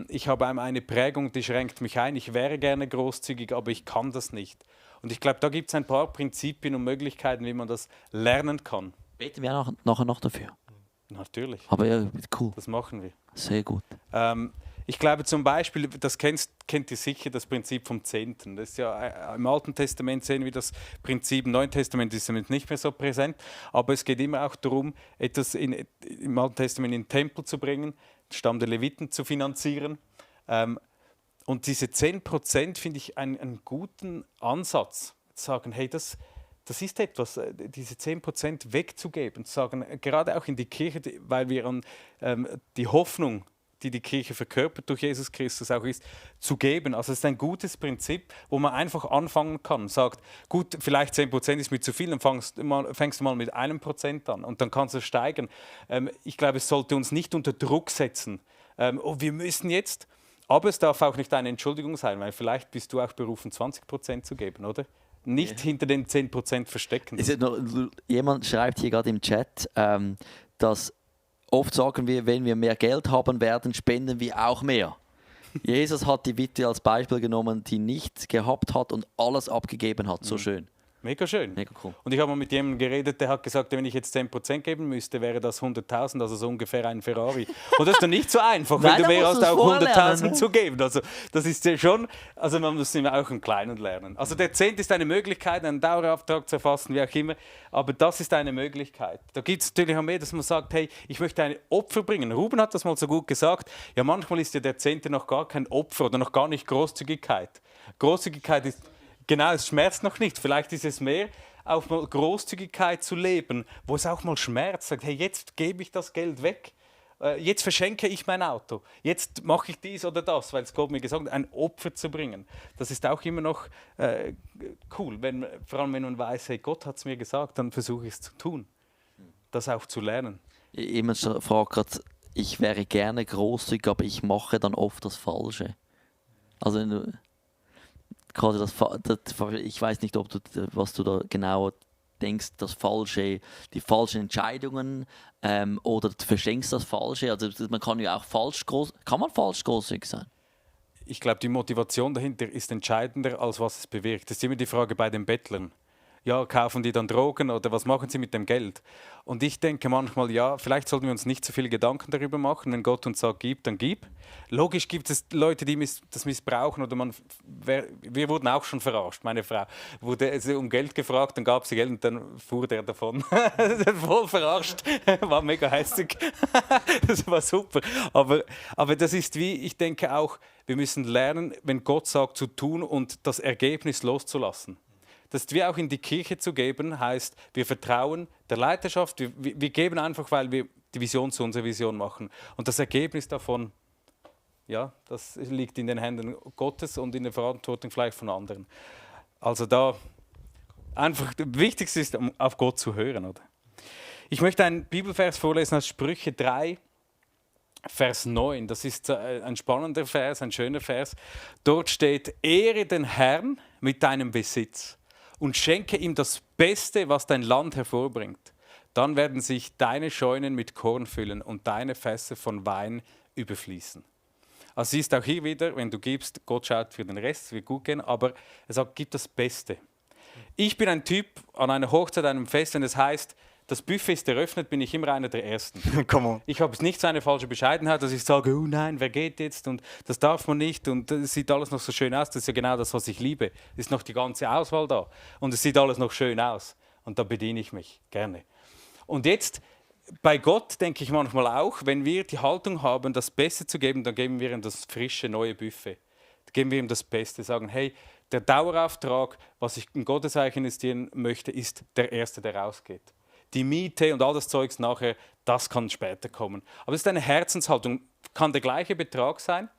ich habe eine Prägung, die schränkt mich ein. Ich wäre gerne großzügig, aber ich kann das nicht. Und ich glaube, da gibt es ein paar Prinzipien und Möglichkeiten, wie man das lernen kann. Beten wir nachher noch dafür. Natürlich. Aber ja, cool. Das machen wir. Sehr gut. Ich glaube zum Beispiel, das kennt ihr sicher, das Prinzip vom Zehnten. Das ist ja, im Alten Testament sehen wir das Prinzip, im Neuen Testament ist es nicht mehr so präsent, aber es geht immer auch darum, etwas im Alten Testament in den Tempel zu bringen, den Stamm der Leviten zu finanzieren. Und diese 10% finde ich einen guten Ansatz, zu sagen, hey, das ist etwas, diese 10% wegzugeben, zu sagen, gerade auch in die Kirche, weil wir an die Hoffnung, die Kirche verkörpert durch Jesus Christus auch ist, zu geben. Also es ist ein gutes Prinzip, wo man einfach anfangen kann. Sagt, gut, vielleicht 10% ist mir zu viel, dann fängst du mal mit 1% an und dann kannst du steigern. Ich glaube, es sollte uns nicht unter Druck setzen. Wir müssen jetzt, aber es darf auch nicht eine Entschuldigung sein, weil vielleicht bist du auch berufen, 20% zu geben, oder? Nicht hinter den 10% verstecken. Jemand schreibt hier gerade im Chat, dass oft sagen wir, wenn wir mehr Geld haben werden, spenden wir auch mehr. Jesus hat die Witwe als Beispiel genommen, die nichts gehabt hat und alles abgegeben hat. So schön. Mega schön. Mega cool. Und ich habe mal mit jemandem geredet, der hat gesagt, wenn ich jetzt 10% geben müsste, wäre das 100.000, also so ungefähr ein Ferrari. Und das ist doch nicht so einfach, Nein, wenn du mehr hast, auch 100.000 ne? zu geben. Also das ist ja schon, also man muss immer auch im Kleinen lernen. Also der Zehnt ist eine Möglichkeit, einen Dauerauftrag zu erfassen, wie auch immer, aber das ist eine Möglichkeit. Da gibt es natürlich auch mehr, dass man sagt, hey, ich möchte ein Opfer bringen. Ruben hat das mal so gut gesagt, ja manchmal ist ja der Zehnte noch gar kein Opfer oder noch gar nicht Großzügigkeit. Großzügigkeit ist, genau, es schmerzt noch nicht. Vielleicht ist es mehr, auch mal Großzügigkeit zu leben, wo es auch mal schmerzt. Sagt, hey, jetzt gebe ich das Geld weg. Jetzt verschenke ich mein Auto. Jetzt mache ich dies oder das, weil es Gott mir gesagt hat, ein Opfer zu bringen. Das ist auch immer noch cool. Vor allem, wenn man weiß, hey, Gott hat es mir gesagt, dann versuche ich es zu tun. Das auch zu lernen. Jemand fragt gerade, ich wäre gerne großzügig, aber ich mache dann oft das Falsche. Also gerade ich weiß nicht, was du da genau denkst, die falschen Entscheidungen oder du verschenkst das Falsche. Also man kann ja auch falsch großzügig sein. Ich glaube, die Motivation dahinter ist entscheidender, als was es bewirkt. Das ist immer die Frage bei den Bettlern. Ja, kaufen die dann Drogen oder was machen sie mit dem Geld? Und ich denke manchmal, ja, vielleicht sollten wir uns nicht so viele Gedanken darüber machen. Wenn Gott uns sagt, gib, dann gib. Logisch gibt es Leute, die das missbrauchen. Oder wir wurden auch schon verarscht. Meine Frau wurde um Geld gefragt, dann gab sie Geld und dann fuhr der davon. Voll verarscht. War mega hässlich. Das war super. Aber das ist wie, ich denke auch, wir müssen lernen, wenn Gott sagt, zu tun und das Ergebnis loszulassen. Das wie auch in die Kirche zu geben, heißt, wir vertrauen der Leiterschaft, wir geben einfach, weil wir die Vision zu unserer Vision machen. Und das Ergebnis davon, ja, das liegt in den Händen Gottes und in der Verantwortung vielleicht von anderen. Also da einfach, das Wichtigste ist, auf Gott zu hören. Oder? Ich möchte einen Bibelvers vorlesen aus Sprüche 3, Vers 9. Das ist ein spannender Vers, ein schöner Vers. Dort steht, ehre den Herrn mit deinem Besitz und schenke ihm das Beste, was dein Land hervorbringt. Dann werden sich deine Scheunen mit Korn füllen und deine Fässer von Wein überfließen. Also siehst auch hier wieder, wenn du gibst, Gott schaut für den Rest, es wird gut gehen, aber er sagt, gib das Beste. Ich bin ein Typ an einer Hochzeit, einem Fest, wenn es heißt, das Buffet ist eröffnet, bin ich immer einer der Ersten. Come on. Ich habe nicht so eine falsche Bescheidenheit, dass ich sage, oh nein, wer geht jetzt und das darf man nicht und es sieht alles noch so schön aus. Das ist ja genau das, was ich liebe. Es ist noch die ganze Auswahl da und es sieht alles noch schön aus und da bediene ich mich gerne. Und jetzt, bei Gott denke ich manchmal auch, wenn wir die Haltung haben, das Beste zu geben, dann geben wir ihm das frische, neue Buffet. Dann geben wir ihm das Beste, sagen, hey, der Dauerauftrag, was ich in Gottes Reich investieren möchte, ist der Erste, der rausgeht. Die Miete und all das Zeugs nachher, das kann später kommen. Aber es ist eine Herzenshaltung, kann der gleiche Betrag sein,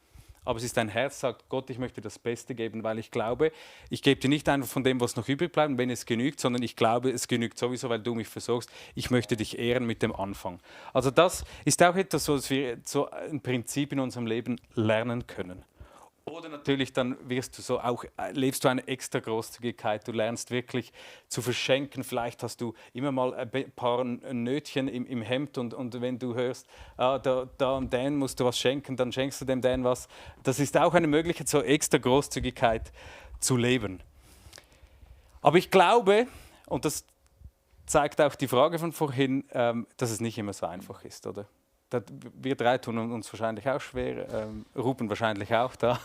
aber es ist ein Herz, sagt Gott, ich möchte das Beste geben, weil ich glaube, ich gebe dir nicht einfach von dem, was noch übrig bleibt, wenn es genügt, sondern ich glaube, es genügt sowieso, weil du mich versorgst. Ich möchte dich ehren mit dem Anfang. Also das ist auch etwas, was wir so ein Prinzip in unserem Leben lernen können. Oder natürlich dann wirst du so auch, lebst du eine extra Großzügigkeit, du lernst wirklich zu verschenken, vielleicht hast du immer mal ein paar Nötchen im Hemd und wenn du hörst, da und Dan musst du was schenken, dann schenkst du dem Dan was. Das ist auch eine Möglichkeit, so extra Großzügigkeit zu leben. Aber ich glaube, und das zeigt auch die Frage von vorhin, dass es nicht immer so einfach ist, oder? Wir drei tun uns wahrscheinlich auch schwer, Ruben wahrscheinlich auch da.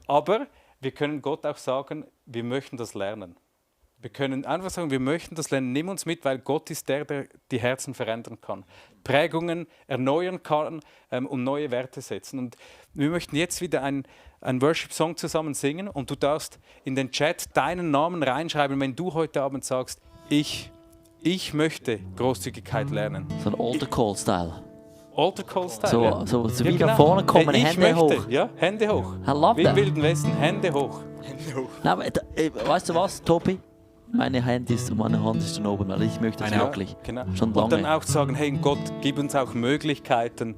Aber wir können Gott auch sagen, wir möchten das lernen. Wir können einfach sagen, wir möchten das lernen. Nimm uns mit, weil Gott ist der die Herzen verändern kann. Prägungen erneuern kann und neue Werte setzen. Und wir möchten jetzt wieder einen Worship-Song zusammen singen und du darfst in den Chat deinen Namen reinschreiben, wenn du heute Abend sagst, ich möchte Großzügigkeit lernen. So ein Altar Call Style. Altar Call Style. So ja. wie nach vorne kommen, Ich Hände möchte, hoch. Ja, Hände hoch. I love Wie im that. Wilden Westen, Hände hoch. Nein, aber, weißt du was, Tobi? Meine Hand ist dann oben, weil ich möchte das wirklich. Genau. Schon Und dann lange. auch sagen, hey Gott, gib uns auch Möglichkeiten,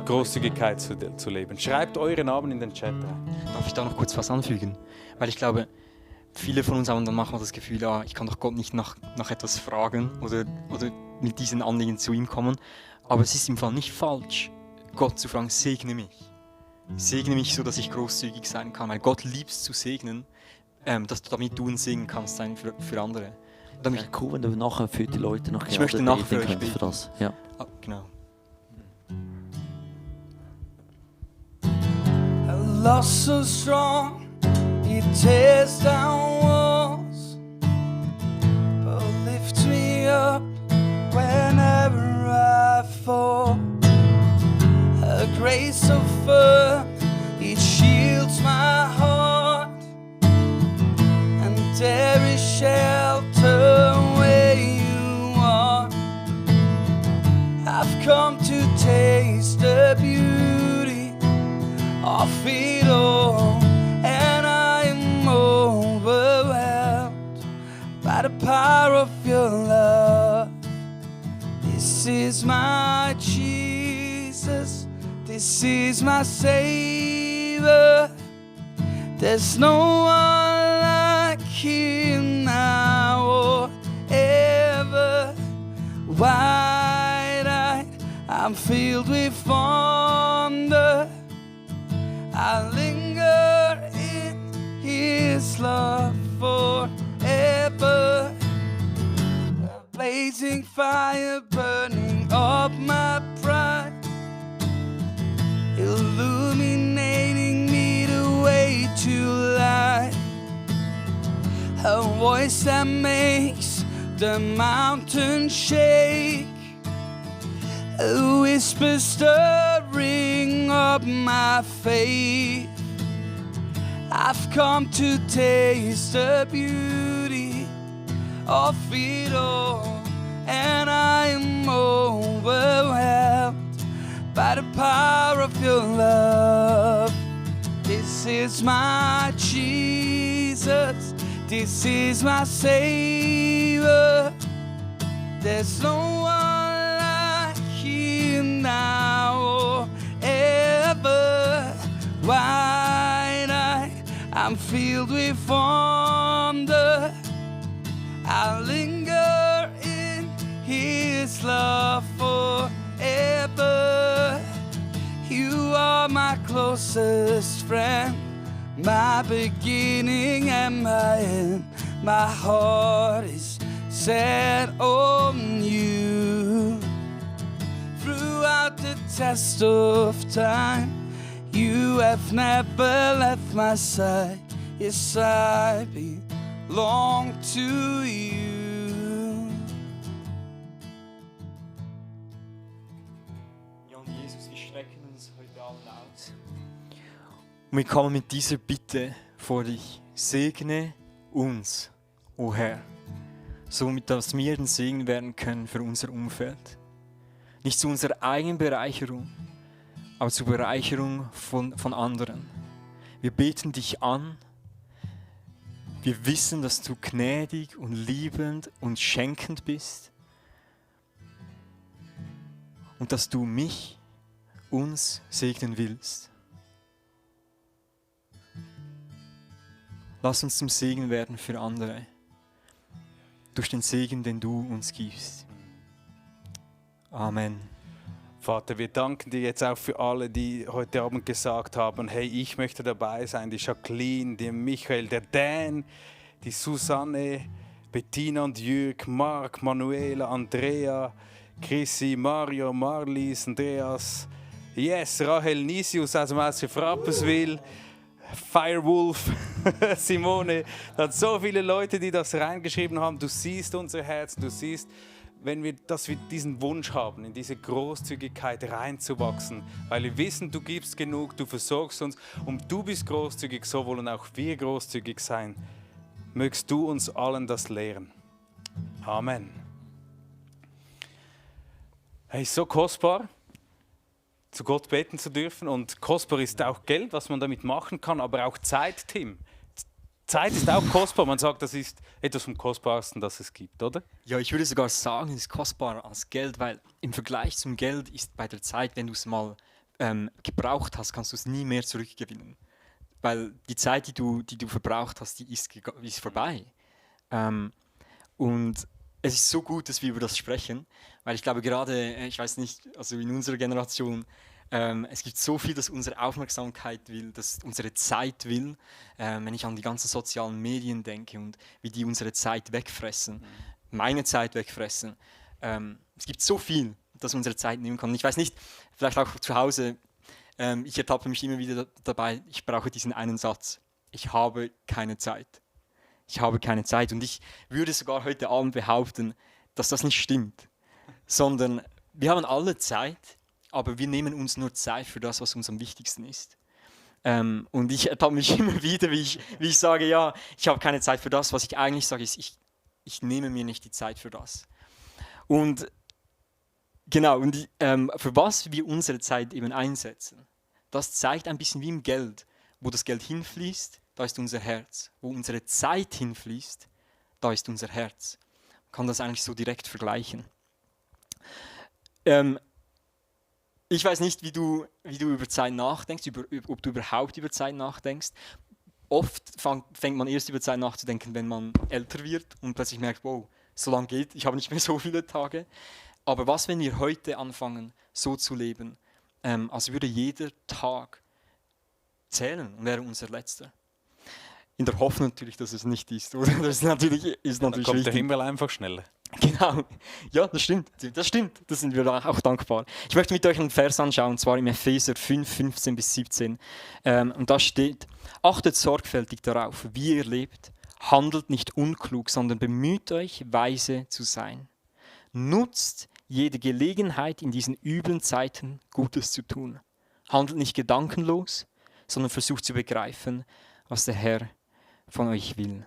Großzügigkeit zu leben. Schreibt eure Namen in den Chat rein. Darf ich da noch kurz was anfügen? Weil ich glaube, viele von uns haben dann manchmal das Gefühl, ich kann doch Gott nicht nach etwas fragen oder mit diesen Anliegen zu ihm kommen. Aber es ist im Fall nicht falsch, Gott zu fragen, segne mich. Segne mich, so dass ich großzügig sein kann. Weil Gott liebt es zu segnen, damit du ein Segen kannst sein für andere. Wäre cool, wenn du nachher für die Leute noch Ich möchte nachher für euch könntest beten. für das. Ja. Genau. A love so strong, it tears down walls, but lifts me up whenever I fall. A grace so firm, it shields my heart, and there is shelter where you are. I've come to taste the beauty of it all, and I am overwhelmed by the power of your love. This is my Jesus, this is my Savior. There's no one like him now or ever. Wide-eyed, I'm filled with wonder. I linger in his love forever. A blazing fire burning up my pride, illuminating me the way to life. A voice that makes the mountain shake, a whisper stirring up my faith. I've come to taste the beauty of it all, and I am overwhelmed by the power of your love. This is my Jesus, this is my Savior. There's no one like him now or ever. Wide-eyed, I'm filled with me fonder. I'll linger in His love forever. You are my closest friend, my beginning and my end. My heart is set on you. Throughout the test of time, you have never left my side. Yes, I belong to you. Ja, und Jesus, wir strecken uns heute Abend aus. Und wir kommen mit dieser Bitte vor dich. Segne uns, o Herr, somit dass wir ein Segen werden können für unser Umfeld. Nicht zu unserer eigenen Bereicherung, aber zur Bereicherung von anderen. Wir beten dich an. Wir wissen, dass du gnädig und liebend und schenkend bist. Und dass du uns segnen willst. Lass uns zum Segen werden für andere. Durch den Segen, den du uns gibst. Amen. Vater, wir danken dir jetzt auch für alle, die heute Abend gesagt haben, hey, ich möchte dabei sein. Die Jacqueline, der Michael, der Dan, die Susanne, Bettina und Jürg, Marc, Manuela, Andrea, Chrissy, Mario, Marlies, Andreas, yes, Rahel Nisius aus dem Haus für Frappeswil, Firewolf, Simone. Da hat so viele Leute, die das reingeschrieben haben. Du siehst unser Herz, du siehst, dass wir diesen Wunsch haben, in diese Großzügigkeit reinzuwachsen, weil wir wissen, du gibst genug, du versorgst uns und du bist großzügig, so wollen auch wir großzügig sein. Mögst du uns allen das lehren. Amen. Hey, so kostbar, zu Gott beten zu dürfen, und kostbar ist auch Geld, was man damit machen kann, aber auch Zeit, Tim. Zeit ist auch kostbar. Man sagt, das ist etwas vom Kostbarsten, das es gibt, oder? Ja, ich würde sogar sagen, es ist kostbarer als Geld, weil im Vergleich zum Geld ist bei der Zeit, wenn du es mal gebraucht hast, kannst du es nie mehr zurückgewinnen. Weil die Zeit, die du verbraucht hast, die ist vorbei. Und es ist so gut, dass wir über das sprechen, weil ich glaube gerade, ich weiß nicht, also in unserer Generation, es gibt so viel, das unsere Aufmerksamkeit will, das unsere Zeit will. Wenn ich an die ganzen sozialen Medien denke und wie die unsere Zeit wegfressen, meine Zeit wegfressen. Es gibt so viel, das unsere Zeit nehmen kann. Ich weiß nicht, vielleicht auch zu Hause, ich ertappe mich immer wieder dabei, ich brauche diesen einen Satz. Ich habe keine Zeit. Ich habe keine Zeit. Und ich würde sogar heute Abend behaupten, dass das nicht stimmt. Sondern wir haben alle Zeit, aber wir nehmen uns nur Zeit für das, was uns am wichtigsten ist. Und ich ertappe mich immer wieder, wie ich sage, ja, ich habe keine Zeit für das. Was ich eigentlich sage, ist, ich nehme mir nicht die Zeit für das. Und genau, und für was wir unsere Zeit eben einsetzen, das zeigt ein bisschen wie im Geld. Wo das Geld hinfließt, da ist unser Herz. Wo unsere Zeit hinfließt, da ist unser Herz. Man kann das eigentlich so direkt vergleichen. Ich weiß nicht, wie du über Zeit nachdenkst, ob du überhaupt über Zeit nachdenkst. Oft fängt man erst über Zeit nachzudenken, wenn man älter wird und plötzlich merkt, wow, so lange geht, ich habe nicht mehr so viele Tage. Aber was, wenn wir heute anfangen, so zu leben, als würde jeder Tag zählen und wäre unser letzter? In der Hoffnung natürlich, dass es nicht ist, oder? Das ist natürlich Dann kommt wichtig. der Himmel einfach schneller. Genau, ja, das stimmt, da sind wir auch dankbar. Ich möchte mit euch einen Vers anschauen, und zwar im Epheser 5, 15 bis 17. Und da steht: Achtet sorgfältig darauf, wie ihr lebt, handelt nicht unklug, sondern bemüht euch, weise zu sein. Nutzt jede Gelegenheit, in diesen üblen Zeiten Gutes zu tun. Handelt nicht gedankenlos, sondern versucht zu begreifen, was der Herr von euch will.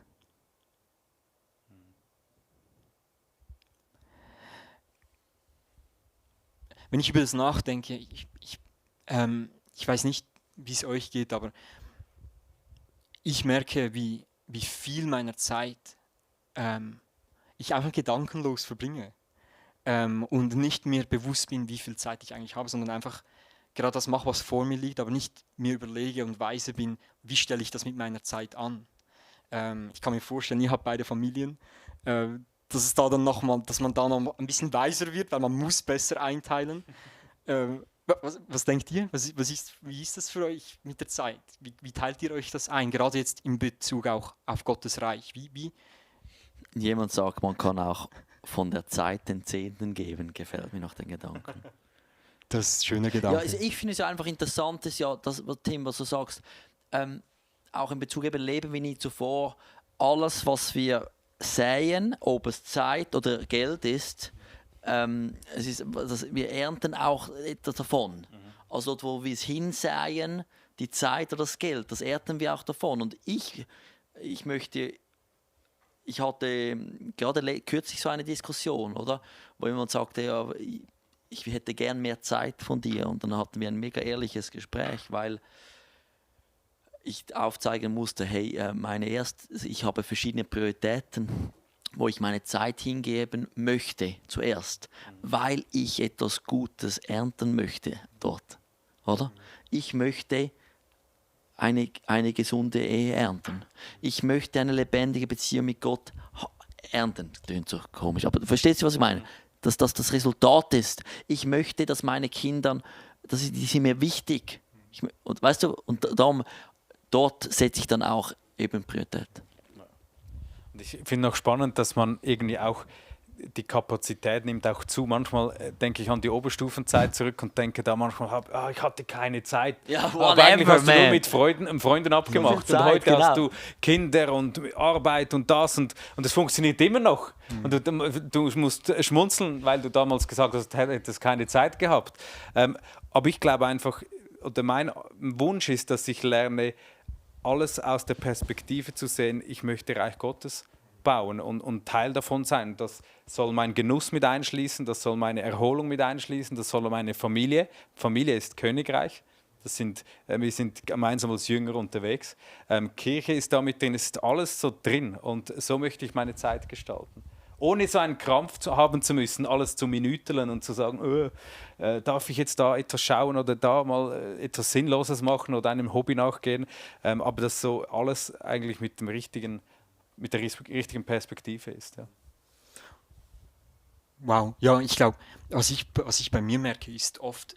Wenn ich über das nachdenke, ich weiß nicht, wie es euch geht, aber ich merke, wie viel meiner Zeit ich einfach gedankenlos verbringe und nicht mehr bewusst bin, wie viel Zeit ich eigentlich habe, sondern einfach gerade das mache, was vor mir liegt, aber nicht mir überlege und weise bin, wie stelle ich das mit meiner Zeit an. Ich kann mir vorstellen, ihr habt beide Familien, dass es da dann nochmal, dass man da noch ein bisschen weiser wird, weil man muss besser einteilen. Was denkt ihr? Wie ist das für euch mit der Zeit? Wie teilt ihr euch das ein? Gerade jetzt in Bezug auch auf Gottes Reich. Wie? Jemand sagt, man kann auch von der Zeit den Zehnten geben. Gefällt mir noch den Gedanken. Das ist ein schöner Ja, Gedanke. also ich finde es ja einfach interessant, dass ja, das, was Tim, was du sagst, auch in Bezug eben Leben wie nie zuvor, alles, was wir säen, ob es Zeit oder Geld ist, wir ernten auch etwas davon. Also dort, wo wir es hinsäen, die Zeit oder das Geld, das ernten wir auch davon. Und ich hatte gerade kürzlich so eine Diskussion, oder, wo jemand sagte, ja, ich hätte gern mehr Zeit von dir. Und dann hatten wir ein mega ehrliches Gespräch, weil ich aufzeigen musste, hey, ich habe verschiedene Prioritäten, wo ich meine Zeit hingeben möchte zuerst, weil ich etwas Gutes ernten möchte dort, oder? Ich möchte eine gesunde Ehe ernten. Ich möchte eine lebendige Beziehung mit Gott ernten. Das klingt so komisch, aber verstehst du, was ich meine? Dass das Resultat ist. Ich möchte, dass meine Kinder, die sind mir wichtig. Und weißt du, und darum, dort setze ich dann auch eben Priorität. Und ich finde auch spannend, dass man irgendwie auch die Kapazität nimmt auch zu. Manchmal denke ich an die Oberstufenzeit zurück und denke da manchmal, ich hatte keine Zeit. Ja, aber eigentlich hast du nur man. mit Freunden abgemacht. Zeit, und heute genau. hast du Kinder und Arbeit und das und es funktioniert immer noch. Und du musst schmunzeln, weil du damals gesagt hast, du hättest keine Zeit gehabt. Aber ich glaube einfach, oder mein Wunsch ist, dass ich lerne, alles aus der Perspektive zu sehen, ich möchte Reich Gottes bauen und Teil davon sein. Das soll mein Genuss mit einschließen, das soll meine Erholung mit einschließen, das soll meine Familie. Familie ist Königreich. Wir sind gemeinsam als Jünger unterwegs. Kirche ist da mit drin, es ist alles so drin und so möchte ich meine Zeit gestalten. Ohne so einen Krampf haben zu müssen, alles zu minüteln und zu sagen, darf ich jetzt da etwas schauen oder da mal etwas Sinnloses machen oder einem Hobby nachgehen. Aber dass so alles eigentlich mit der richtigen Perspektive ist. Ja. Wow, ja, ich glaube, was ich bei mir merke, ist oft,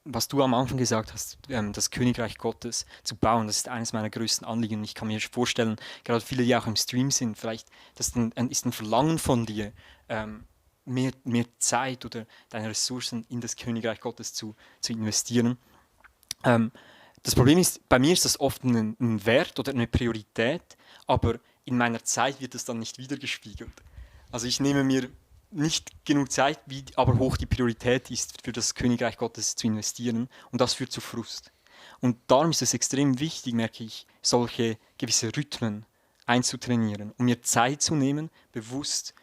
was du am Anfang gesagt hast, das Königreich Gottes zu bauen, das ist eines meiner größten Anliegen. Und ich kann mir vorstellen, gerade viele, die auch im Stream sind, vielleicht ist ein Verlangen von dir, mehr Zeit oder deine Ressourcen in das Königreich Gottes zu investieren. Das Problem ist, bei mir ist das oft ein Wert oder eine Priorität, aber in meiner Zeit wird es dann nicht wiedergespiegelt. Also ich nehme mir nicht genug Zeit, wie aber hoch die Priorität ist, für das Königreich Gottes zu investieren, und das führt zu Frust. Und darum ist es extrem wichtig, merke ich, solche gewisse Rhythmen einzutrainieren, um mir Zeit zu nehmen, bewusst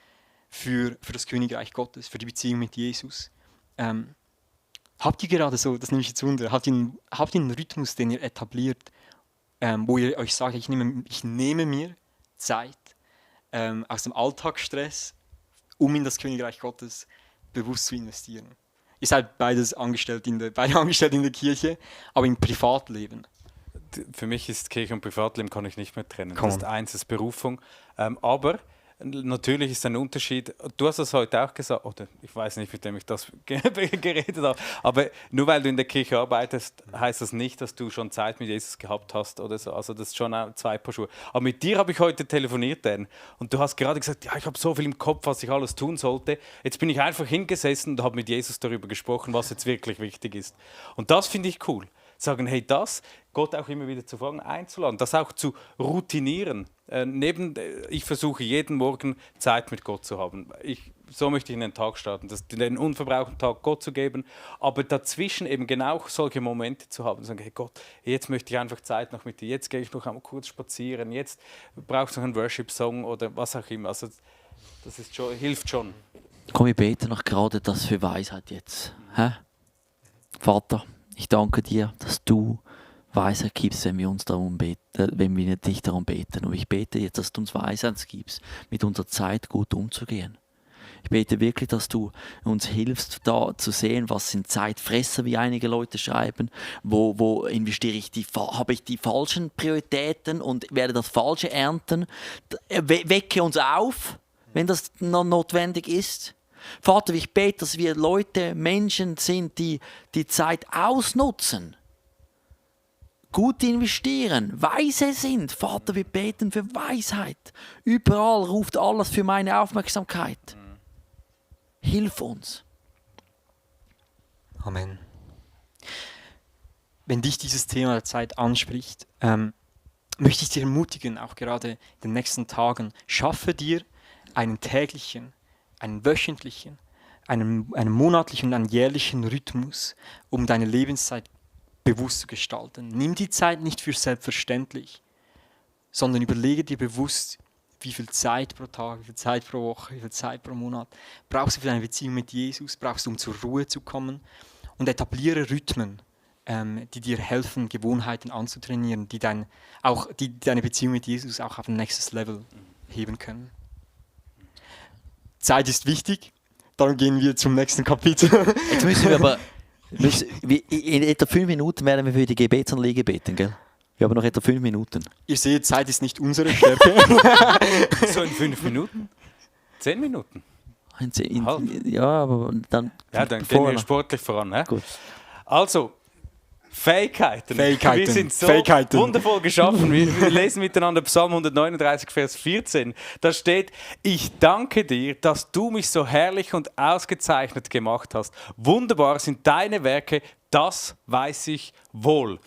für das Königreich Gottes, für die Beziehung mit Jesus. Habt ihr gerade so, das nehme ich jetzt unter, habt ihr einen Rhythmus, den ihr etabliert, wo ihr euch sagt, ich nehme mir Zeit aus dem Alltagsstress, um in das Königreich Gottes bewusst zu investieren? Ihr seid beide angestellt in der Kirche, aber im Privatleben. Für mich ist Kirche und Privatleben kann ich nicht mehr trennen. Das ist eins, ist Berufung. Aber natürlich ist ein Unterschied, du hast das heute auch gesagt, oder ich weiß nicht, mit dem ich das geredet habe, aber nur weil du in der Kirche arbeitest, heißt das nicht, dass du schon Zeit mit Jesus gehabt hast oder so. Also das ist schon zwei Paar Schuhe. Aber mit dir habe ich heute telefoniert, Dan, und du hast gerade gesagt, ja, ich habe so viel im Kopf, was ich alles tun sollte. Jetzt bin ich einfach hingesessen und habe mit Jesus darüber gesprochen, was jetzt wirklich wichtig ist. Und das finde ich cool. Sagen, hey, Gott auch immer wieder zu fragen, einzuladen, das auch zu routinieren. Ich versuche jeden Morgen Zeit mit Gott zu haben. So möchte ich in den Tag starten, den unverbrauchten Tag Gott zu geben, aber dazwischen eben genau solche Momente zu haben, sagen, hey Gott, jetzt möchte ich einfach Zeit noch mit dir, jetzt gehe ich noch einmal kurz spazieren, jetzt brauchst du noch einen Worship-Song oder was auch immer. Also das hilft schon. Komm, ich bete noch gerade das für Weisheit jetzt. Vater, ich danke dir, dass du Weisheit gibst, wenn wir dich darum beten. Und ich bete jetzt, dass du uns Weisheit gibst, mit unserer Zeit gut umzugehen. Ich bete wirklich, dass du uns hilfst, da zu sehen, was sind Zeitfresser, wie einige Leute schreiben, wo investiere ich habe ich die falschen Prioritäten und werde das Falsche ernten. Wecke uns auf, wenn das noch notwendig ist. Vater, ich bete, dass wir Menschen sind, die die Zeit ausnutzen, gut investieren, weise sind. Vater, wir beten für Weisheit. Überall ruft alles für meine Aufmerksamkeit. Hilf uns. Amen. Wenn dich dieses Thema der Zeit anspricht, möchte ich dir ermutigen, auch gerade in den nächsten Tagen, schaffe dir einen täglichen, einen wöchentlichen, einen monatlichen und einen jährlichen Rhythmus, um deine Lebenszeit bewusst zu gestalten. Nimm die Zeit nicht für selbstverständlich, sondern überlege dir bewusst, wie viel Zeit pro Tag, wie viel Zeit pro Woche, wie viel Zeit pro Monat brauchst du für deine Beziehung mit Jesus, brauchst du, um zur Ruhe zu kommen, und etabliere Rhythmen, die dir helfen, Gewohnheiten anzutrainieren, die deine Beziehung mit Jesus auch auf ein nächstes Level heben können. Zeit ist wichtig, darum gehen wir zum nächsten Kapitel. Jetzt müssen wir aber in etwa 5 Minuten werden wir für die Gebetsanliege beten, gell? Wir haben noch etwa 5 Minuten. Ihr seht, Zeit ist nicht unsere Stärke. So in 5 Minuten? 10 Minuten? Ja, aber dann... Ja, dann gehen wir sportlich voran. He? Gut. Also, Fähigkeiten. Wir sind so wundervoll geschaffen. Wir lesen miteinander Psalm 139, Vers 14. Da steht: Ich danke dir, dass du mich so herrlich und ausgezeichnet gemacht hast. Wunderbar sind deine Werke, das weiß ich wohl.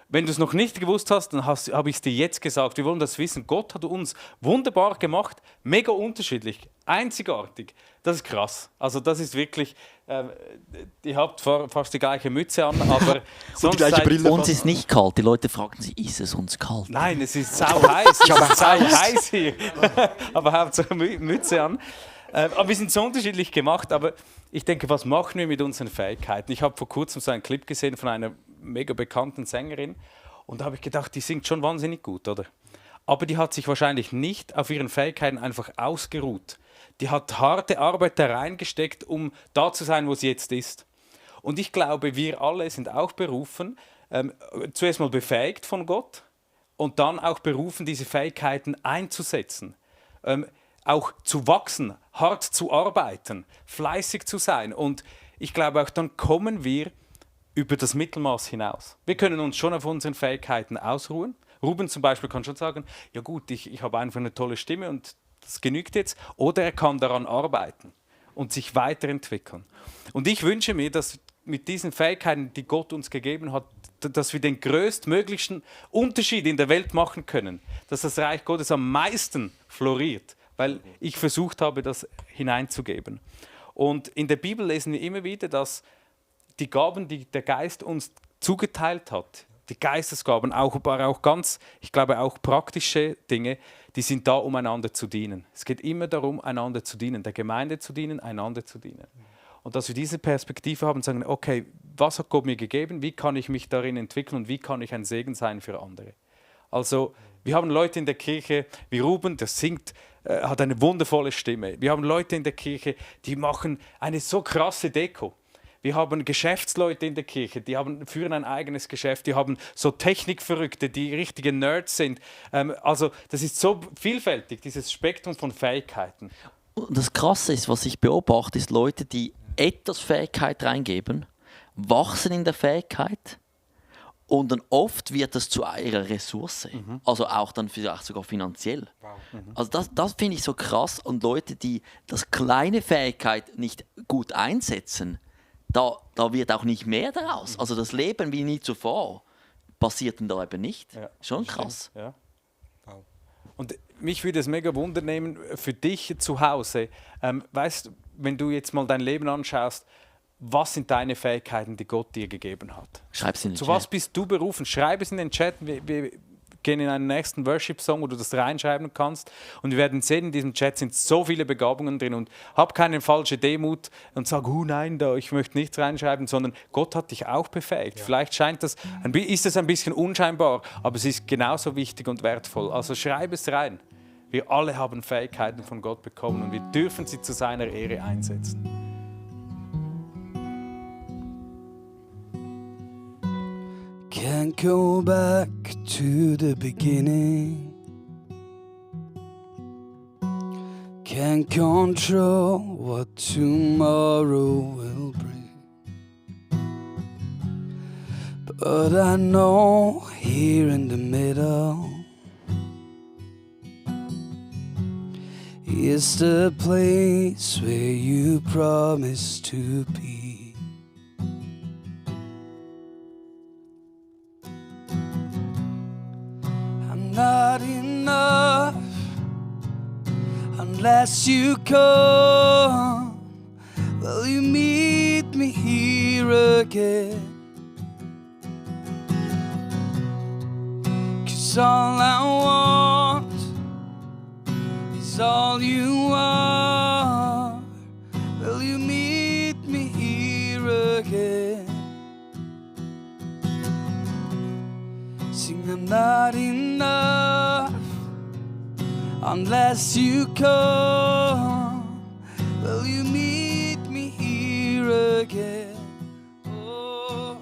Wenn du es noch nicht gewusst hast, dann habe ich es dir jetzt gesagt. Wir wollen das wissen. Gott hat uns wunderbar gemacht, mega unterschiedlich, einzigartig. Das ist krass. Also das ist wirklich, ihr habt fast die gleiche Mütze an, aber sonst die gleiche Brille. Uns ist nicht kalt. Die Leute fragen sich, ist es uns kalt? Nein, es ist sau heiß. Es ist sau heiß hier. Aber Hauptsache Mütze an. Aber wir sind so unterschiedlich gemacht. Aber ich denke, was machen wir mit unseren Fähigkeiten? Ich habe vor kurzem so einen Clip gesehen von einer mega bekannten Sängerin und da habe ich gedacht, die singt schon wahnsinnig gut, oder? Aber die hat sich wahrscheinlich nicht auf ihren Fähigkeiten einfach ausgeruht. Die hat harte Arbeit da reingesteckt, um da zu sein, wo sie jetzt ist. Und ich glaube, wir alle sind auch berufen, zuerst mal befähigt von Gott und dann auch berufen, diese Fähigkeiten einzusetzen. Auch zu wachsen, hart zu arbeiten, fleißig zu sein. Und ich glaube, auch dann kommen wir über das Mittelmaß hinaus. Wir können uns schon auf unseren Fähigkeiten ausruhen. Ruben zum Beispiel kann schon sagen, ja gut, ich habe einfach eine tolle Stimme und das genügt jetzt. Oder er kann daran arbeiten und sich weiterentwickeln. Und ich wünsche mir, dass mit diesen Fähigkeiten, die Gott uns gegeben hat, dass wir den größtmöglichen Unterschied in der Welt machen können. Dass das Reich Gottes am meisten floriert, weil ich versucht habe, das hineinzugeben. Und in der Bibel lesen wir immer wieder, dass die Gaben, die der Geist uns zugeteilt hat, die Geistesgaben, aber auch ganz, ich glaube auch praktische Dinge, die sind da, um einander zu dienen. Es geht immer darum, einander zu dienen, der Gemeinde zu dienen, einander zu dienen. Und dass wir diese Perspektive haben und sagen, okay, was hat Gott mir gegeben, wie kann ich mich darin entwickeln und wie kann ich ein Segen sein für andere. Also wir haben Leute in der Kirche wie Ruben, der singt, hat eine wundervolle Stimme. Wir haben Leute in der Kirche, die machen eine so krasse Deko. Wir haben Geschäftsleute in der Kirche, die führen ein eigenes Geschäft, die haben so Technikverrückte, die richtige Nerds sind. Also das ist so vielfältig, dieses Spektrum von Fähigkeiten. Und das Krasse ist, was ich beobachte, ist Leute, die etwas Fähigkeit reingeben, wachsen in der Fähigkeit und dann oft wird das zu ihrer Ressource. Also auch dann vielleicht sogar finanziell. Also das finde ich so krass. Und Leute, die das kleine Fähigkeit nicht gut einsetzen, da wird auch nicht mehr daraus. Also das Leben wie nie zuvor passiert dann da eben nicht. Ja, schon krass. Ja. Wow. Und mich würde es mega Wunder nehmen für dich zu Hause. Weißt du, wenn du jetzt mal dein Leben anschaust, was sind deine Fähigkeiten, die Gott dir gegeben hat? Schreib es in den Zu Chat. was bist du berufen? Schreib es in den Chat. Wir gehen in einen nächsten Worship-Song, wo du das reinschreiben kannst. Und wir werden sehen, in diesem Chat sind so viele Begabungen drin. Und hab keine falsche Demut und sag, nein, ich möchte nichts reinschreiben, sondern Gott hat dich auch befähigt. Ja. Vielleicht ist es ein bisschen unscheinbar, aber es ist genauso wichtig und wertvoll. Also schreib es rein. Wir alle haben Fähigkeiten von Gott bekommen und wir dürfen sie zu seiner Ehre einsetzen. Can't go back to the beginning. Can't control what tomorrow will bring. But I know here in the middle is the place where you promised to be. I'm not enough unless you come. Will you meet me here again? 'Cause all I want is all you are. Will you meet me here again? Sing, I'm not enough unless you come. Will you meet me here again? Oh,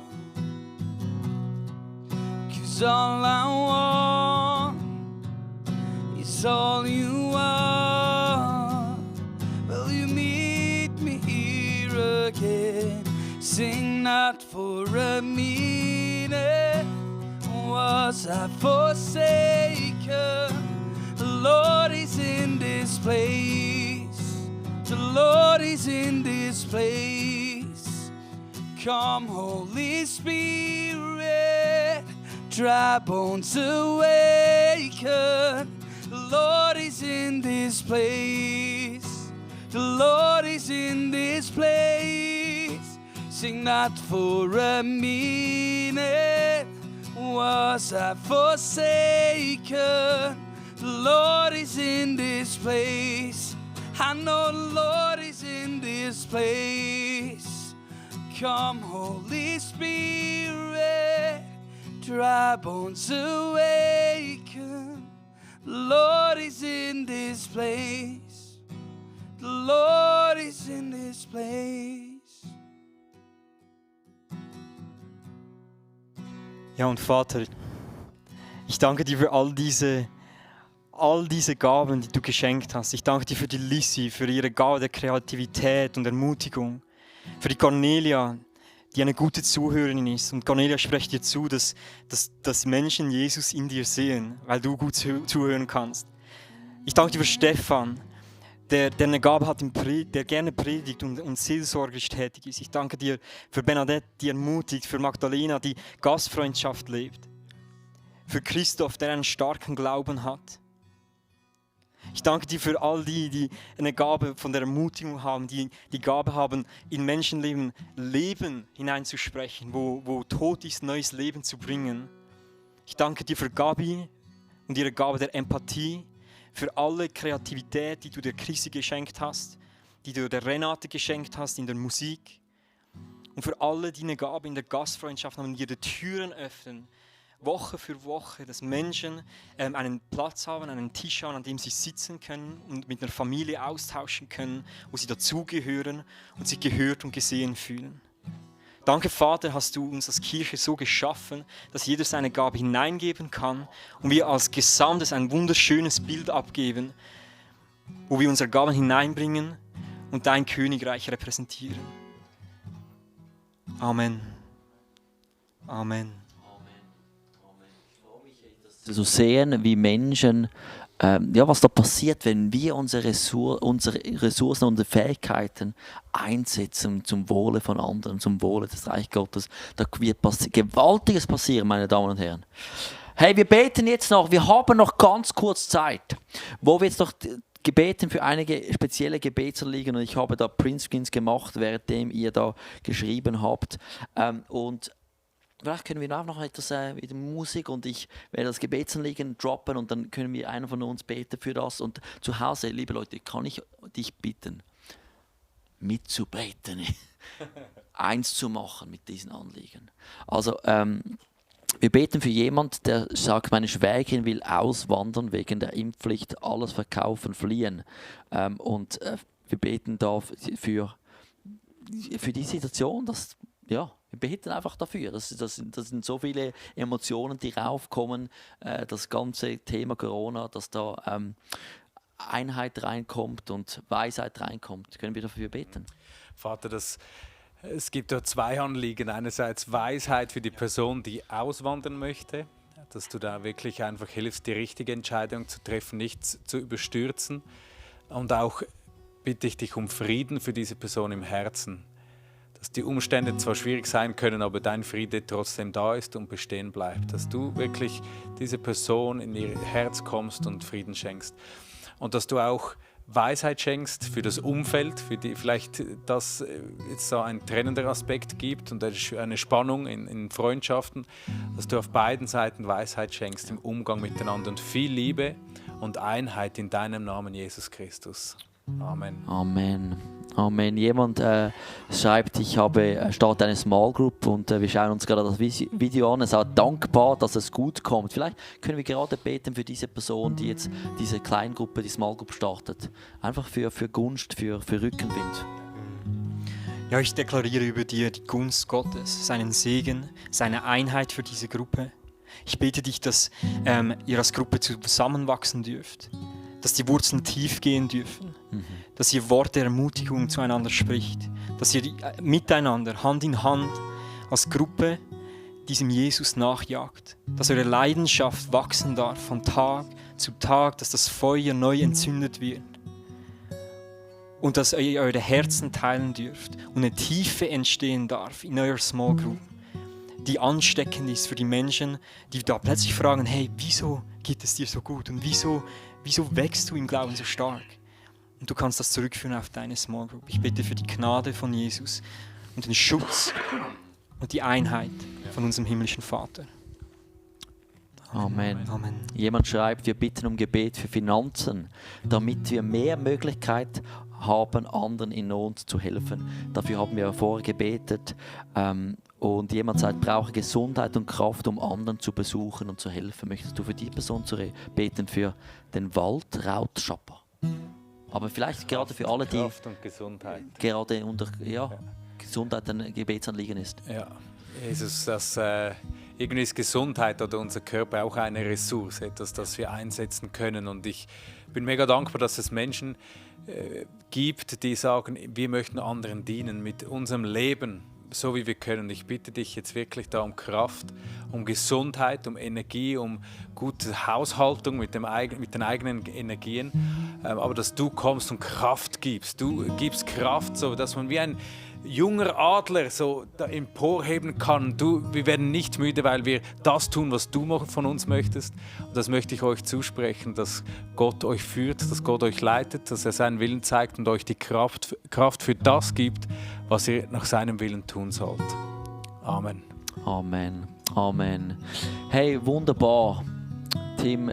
'cause all I want is all you are. Will you meet me here again? Sing, not for a minute was I forsaken. The Lord is in this place. The Lord is in this place. Come, Holy Spirit, dry bones awaken. The Lord is in this place. The Lord is in this place. Sing, not for a minute was I forsaken. The Lord is in this place. I know the Lord is in this place. Come, Holy Spirit, dry bones awaken. The Lord is in this place. The Lord is in this place. Ja, und Vater, ich danke dir für all diese Gaben, die du geschenkt hast. Ich danke dir für die Lissy, für ihre Gabe der Kreativität und Ermutigung. Für die Cornelia, die eine gute Zuhörerin ist. Und Cornelia spricht dir zu, dass Menschen Jesus in dir sehen, weil du gut zuhören kannst. Ich danke dir für Stefan, der eine Gabe hat, der gerne predigt und seelsorgerisch tätig ist. Ich danke dir für Bernadette, die ermutigt, für Magdalena, die Gastfreundschaft lebt. Für Christoph, der einen starken Glauben hat. Ich danke dir für all die eine Gabe von der Ermutigung haben, die Gabe haben, in Menschenleben Leben hineinzusprechen, wo Tod ist, neues Leben zu bringen. Ich danke dir für Gabi und ihre Gabe der Empathie, für alle Kreativität, die du der Chrissy geschenkt hast, die du der Renate geschenkt hast in der Musik. Und für alle, die eine Gabe in der Gastfreundschaft haben, die die Türen öffnen, Woche für Woche, dass Menschen einen Platz haben, einen Tisch haben, an dem sie sitzen können und mit einer Familie austauschen können, wo sie dazugehören und sich gehört und gesehen fühlen. Danke, Vater, hast du uns als Kirche so geschaffen, dass jeder seine Gabe hineingeben kann und wir als Gesamtes ein wunderschönes Bild abgeben, wo wir unsere Gaben hineinbringen und dein Königreich repräsentieren. Amen. Amen. Zu sehen, wie Menschen, was da passiert, wenn wir unsere Ressourcen, unsere Fähigkeiten einsetzen zum Wohle von anderen, zum Wohle des Reich Gottes. Da wird Gewaltiges passieren, meine Damen und Herren. Hey, wir beten jetzt noch, wir haben noch ganz kurz Zeit, wo wir jetzt noch gebeten für einige spezielle Gebetsanliegen und ich habe da Printscreens gemacht, währenddem ihr da geschrieben habt. Und vielleicht können wir noch etwas mit Musik und ich werde das Gebetsanliegen droppen und dann können wir einer von uns beten für das. Und zu Hause, liebe Leute, kann ich dich bitten, mitzubeten, eins zu machen mit diesen Anliegen. Also Wir beten für jemanden, der sagt, meine Schwägerin will auswandern wegen der Impfpflicht, alles verkaufen, fliehen. Wir beten da für die Situation, dass, ja, wir beten einfach dafür. Das sind so viele Emotionen, die raufkommen, das ganze Thema Corona, dass da Einheit reinkommt und Weisheit reinkommt. Können wir dafür beten? Vater, es gibt da zwei Anliegen. Einerseits Weisheit für die Person, die auswandern möchte, dass du da wirklich einfach hilfst, die richtige Entscheidung zu treffen, nichts zu überstürzen. Und auch bitte ich dich um Frieden für diese Person im Herzen. Dass die Umstände zwar schwierig sein können, aber dein Friede trotzdem da ist und bestehen bleibt. Dass du wirklich diese Person in ihr Herz kommst und Frieden schenkst. Und dass du auch Weisheit schenkst für das Umfeld, für die vielleicht das jetzt so ein trennender Aspekt gibt und eine Spannung in Freundschaften, dass du auf beiden Seiten Weisheit schenkst im Umgang miteinander und viel Liebe und Einheit in deinem Namen, Jesus Christus. Amen. Amen. Amen. Jemand schreibt, ich starte eine Small Group und wir schauen uns gerade das Video an. Er sagt, dankbar, dass es gut kommt. Vielleicht können wir gerade beten für diese Person, die jetzt diese Kleingruppe, die Small Group startet. Einfach für Gunst, für Rückenwind. Ja, ich deklariere über dir die Gunst Gottes, seinen Segen, seine Einheit für diese Gruppe. Ich bete dich, dass ihr als Gruppe zusammenwachsen dürft, dass die Wurzeln tief gehen dürfen, dass ihr Worte der Ermutigung zueinander spricht, dass ihr miteinander, Hand in Hand, als Gruppe diesem Jesus nachjagt, dass eure Leidenschaft wachsen darf von Tag zu Tag, dass das Feuer neu entzündet wird und dass ihr eure Herzen teilen dürft und eine Tiefe entstehen darf in eurer Small Group, die ansteckend ist für die Menschen, die da plötzlich fragen, hey, wieso geht es dir so gut und wieso wächst du im Glauben so stark? Und du kannst das zurückführen auf deine Small Group. Ich bitte für die Gnade von Jesus und den Schutz und die Einheit von unserem himmlischen Vater. Amen. Amen. Jemand schreibt, wir bitten um Gebet für Finanzen, damit wir mehr Möglichkeit haben, anderen in Not zu helfen. Dafür haben wir vorher gebetet. Und jemand sagt, brauche Gesundheit und Kraft, um anderen zu besuchen und zu helfen. Möchtest du für die Person beten, für den Waldrautschapper? Aber vielleicht gerade für alle, die Kraft und Gesundheit. gerade unter Gesundheit ein Gebetsanliegen ist. Ja, Jesus, irgendwie ist Gesundheit oder unser Körper auch eine Ressource, etwas, das wir einsetzen können. Und ich bin mega dankbar, dass es Menschen gibt, die sagen, wir möchten anderen dienen mit unserem Leben, so wie wir können. Ich bitte dich jetzt wirklich da um Kraft, um Gesundheit, um Energie, um gute Haushaltung mit den eigenen Energien, aber dass du kommst und Kraft gibst. Du gibst Kraft, so dass man wie ein junger Adler so da emporheben kann. Wir werden nicht müde, weil wir das tun, was du von uns möchtest. Und das möchte ich euch zusprechen, dass Gott euch führt, dass Gott euch leitet, dass er seinen Willen zeigt und euch die Kraft für das gibt, was ihr nach seinem Willen tun sollt. Amen. Amen. Amen. Hey, wunderbar. Tim,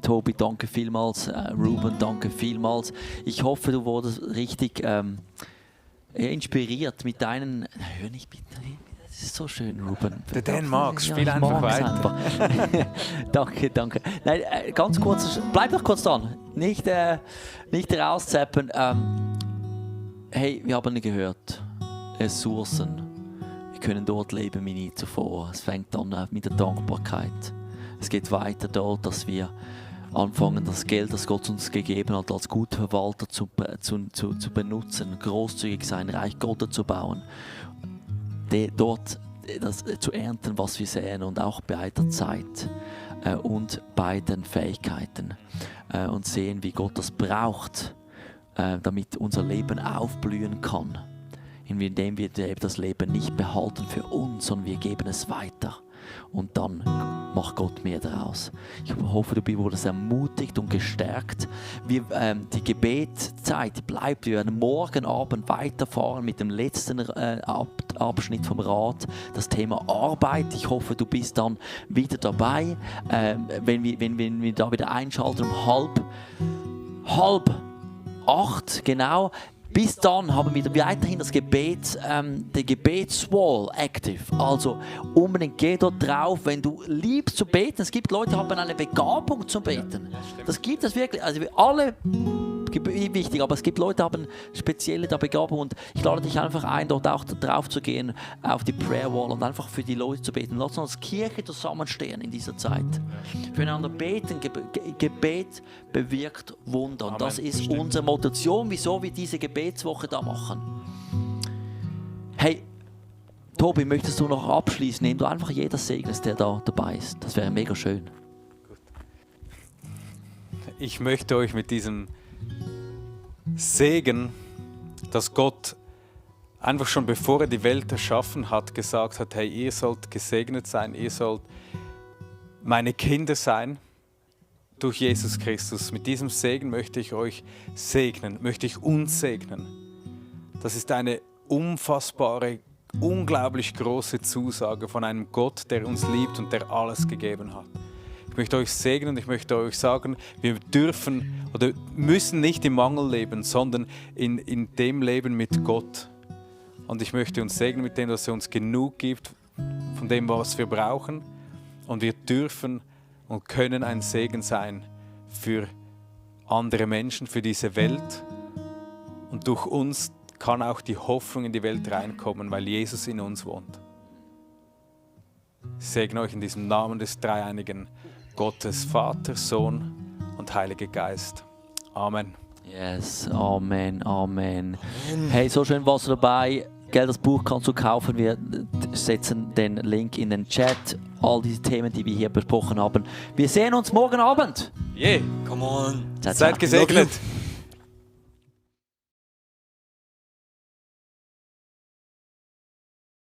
Tobi, danke vielmals. Ruben, danke vielmals. Ich hoffe, du wurdest richtig inspiriert mit deinen... Hör nicht bitte. Das ist so schön, Ruben. Der Dan mag's. Spiel ich einfach mag's weiter. Danke, danke. Nein, ganz kurz, bleib doch kurz dran. Nicht rauszappen. Hey, wir haben gehört, Ressourcen. Wir können dort leben wie nie zuvor. Es fängt an mit der Dankbarkeit. Es geht weiter dort, dass wir anfangen, das Geld, das Gott uns gegeben hat, als guter Verwalter zu benutzen, großzügig sein, Reich Gottes zu bauen, dort das zu ernten, was wir säen, und auch bei der Zeit und bei den Fähigkeiten und sehen, wie Gott das braucht, damit unser Leben aufblühen kann, indem wir das Leben nicht behalten für uns, sondern wir geben es weiter. Und dann macht Gott mehr daraus. Ich hoffe, du wurdest ermutigt und gestärkt. Die Gebetszeit bleibt. Wir werden morgen Abend weiterfahren mit dem letzten Abschnitt vom Rat, das Thema Arbeit. Ich hoffe, du bist dann wieder dabei, wenn wir da wieder einschalten um halb 8, genau. Bis dann haben wir weiterhin das Gebet, die Gebetswall active. Also unbedingt geh dort drauf, wenn du liebst zu beten. Es gibt Leute, die haben eine Begabung zum Beten. Das gibt es wirklich. Also alle wichtig, aber es gibt Leute, die haben spezielle Begabung und ich lade dich einfach ein, dort auch drauf zu gehen, auf die Prayer Wall und einfach für die Leute zu beten. Lass uns als Kirche zusammenstehen in dieser Zeit. Füreinander beten, Gebet bewirkt Wunder. Und das ist unsere Motivation, wieso wir diese Gebetswoche da machen. Hey, Tobi, möchtest du noch abschließen, indem du einfach jeder segnest, der da dabei ist? Das wäre mega schön. Ich möchte euch mit diesem Segen, dass Gott einfach schon bevor er die Welt erschaffen hat, gesagt hat, hey, ihr sollt gesegnet sein, ihr sollt meine Kinder sein durch Jesus Christus. Mit diesem Segen möchte ich euch segnen, möchte ich uns segnen. Das ist eine unfassbare, unglaublich große Zusage von einem Gott, der uns liebt und der alles gegeben hat. Ich möchte euch segnen und ich möchte euch sagen, wir dürfen oder müssen nicht im Mangel leben, sondern in dem Leben mit Gott. Und ich möchte uns segnen mit dem, dass er uns genug gibt von dem, was wir brauchen. Und wir dürfen und können ein Segen sein für andere Menschen, für diese Welt. Und durch uns kann auch die Hoffnung in die Welt reinkommen, weil Jesus in uns wohnt. Ich segne euch in diesem Namen des dreieinigen Gottes, Vater, Sohn und Heiliger Geist. Amen. Yes, Amen, Amen. Hey, so schön warst du dabei. Gell, das Buch kannst du kaufen. Wir setzen den Link in den Chat. All diese Themen, die wir hier besprochen haben. Wir sehen uns morgen Abend. Yeah. Come on. Ciao, ciao. Seid gesegnet.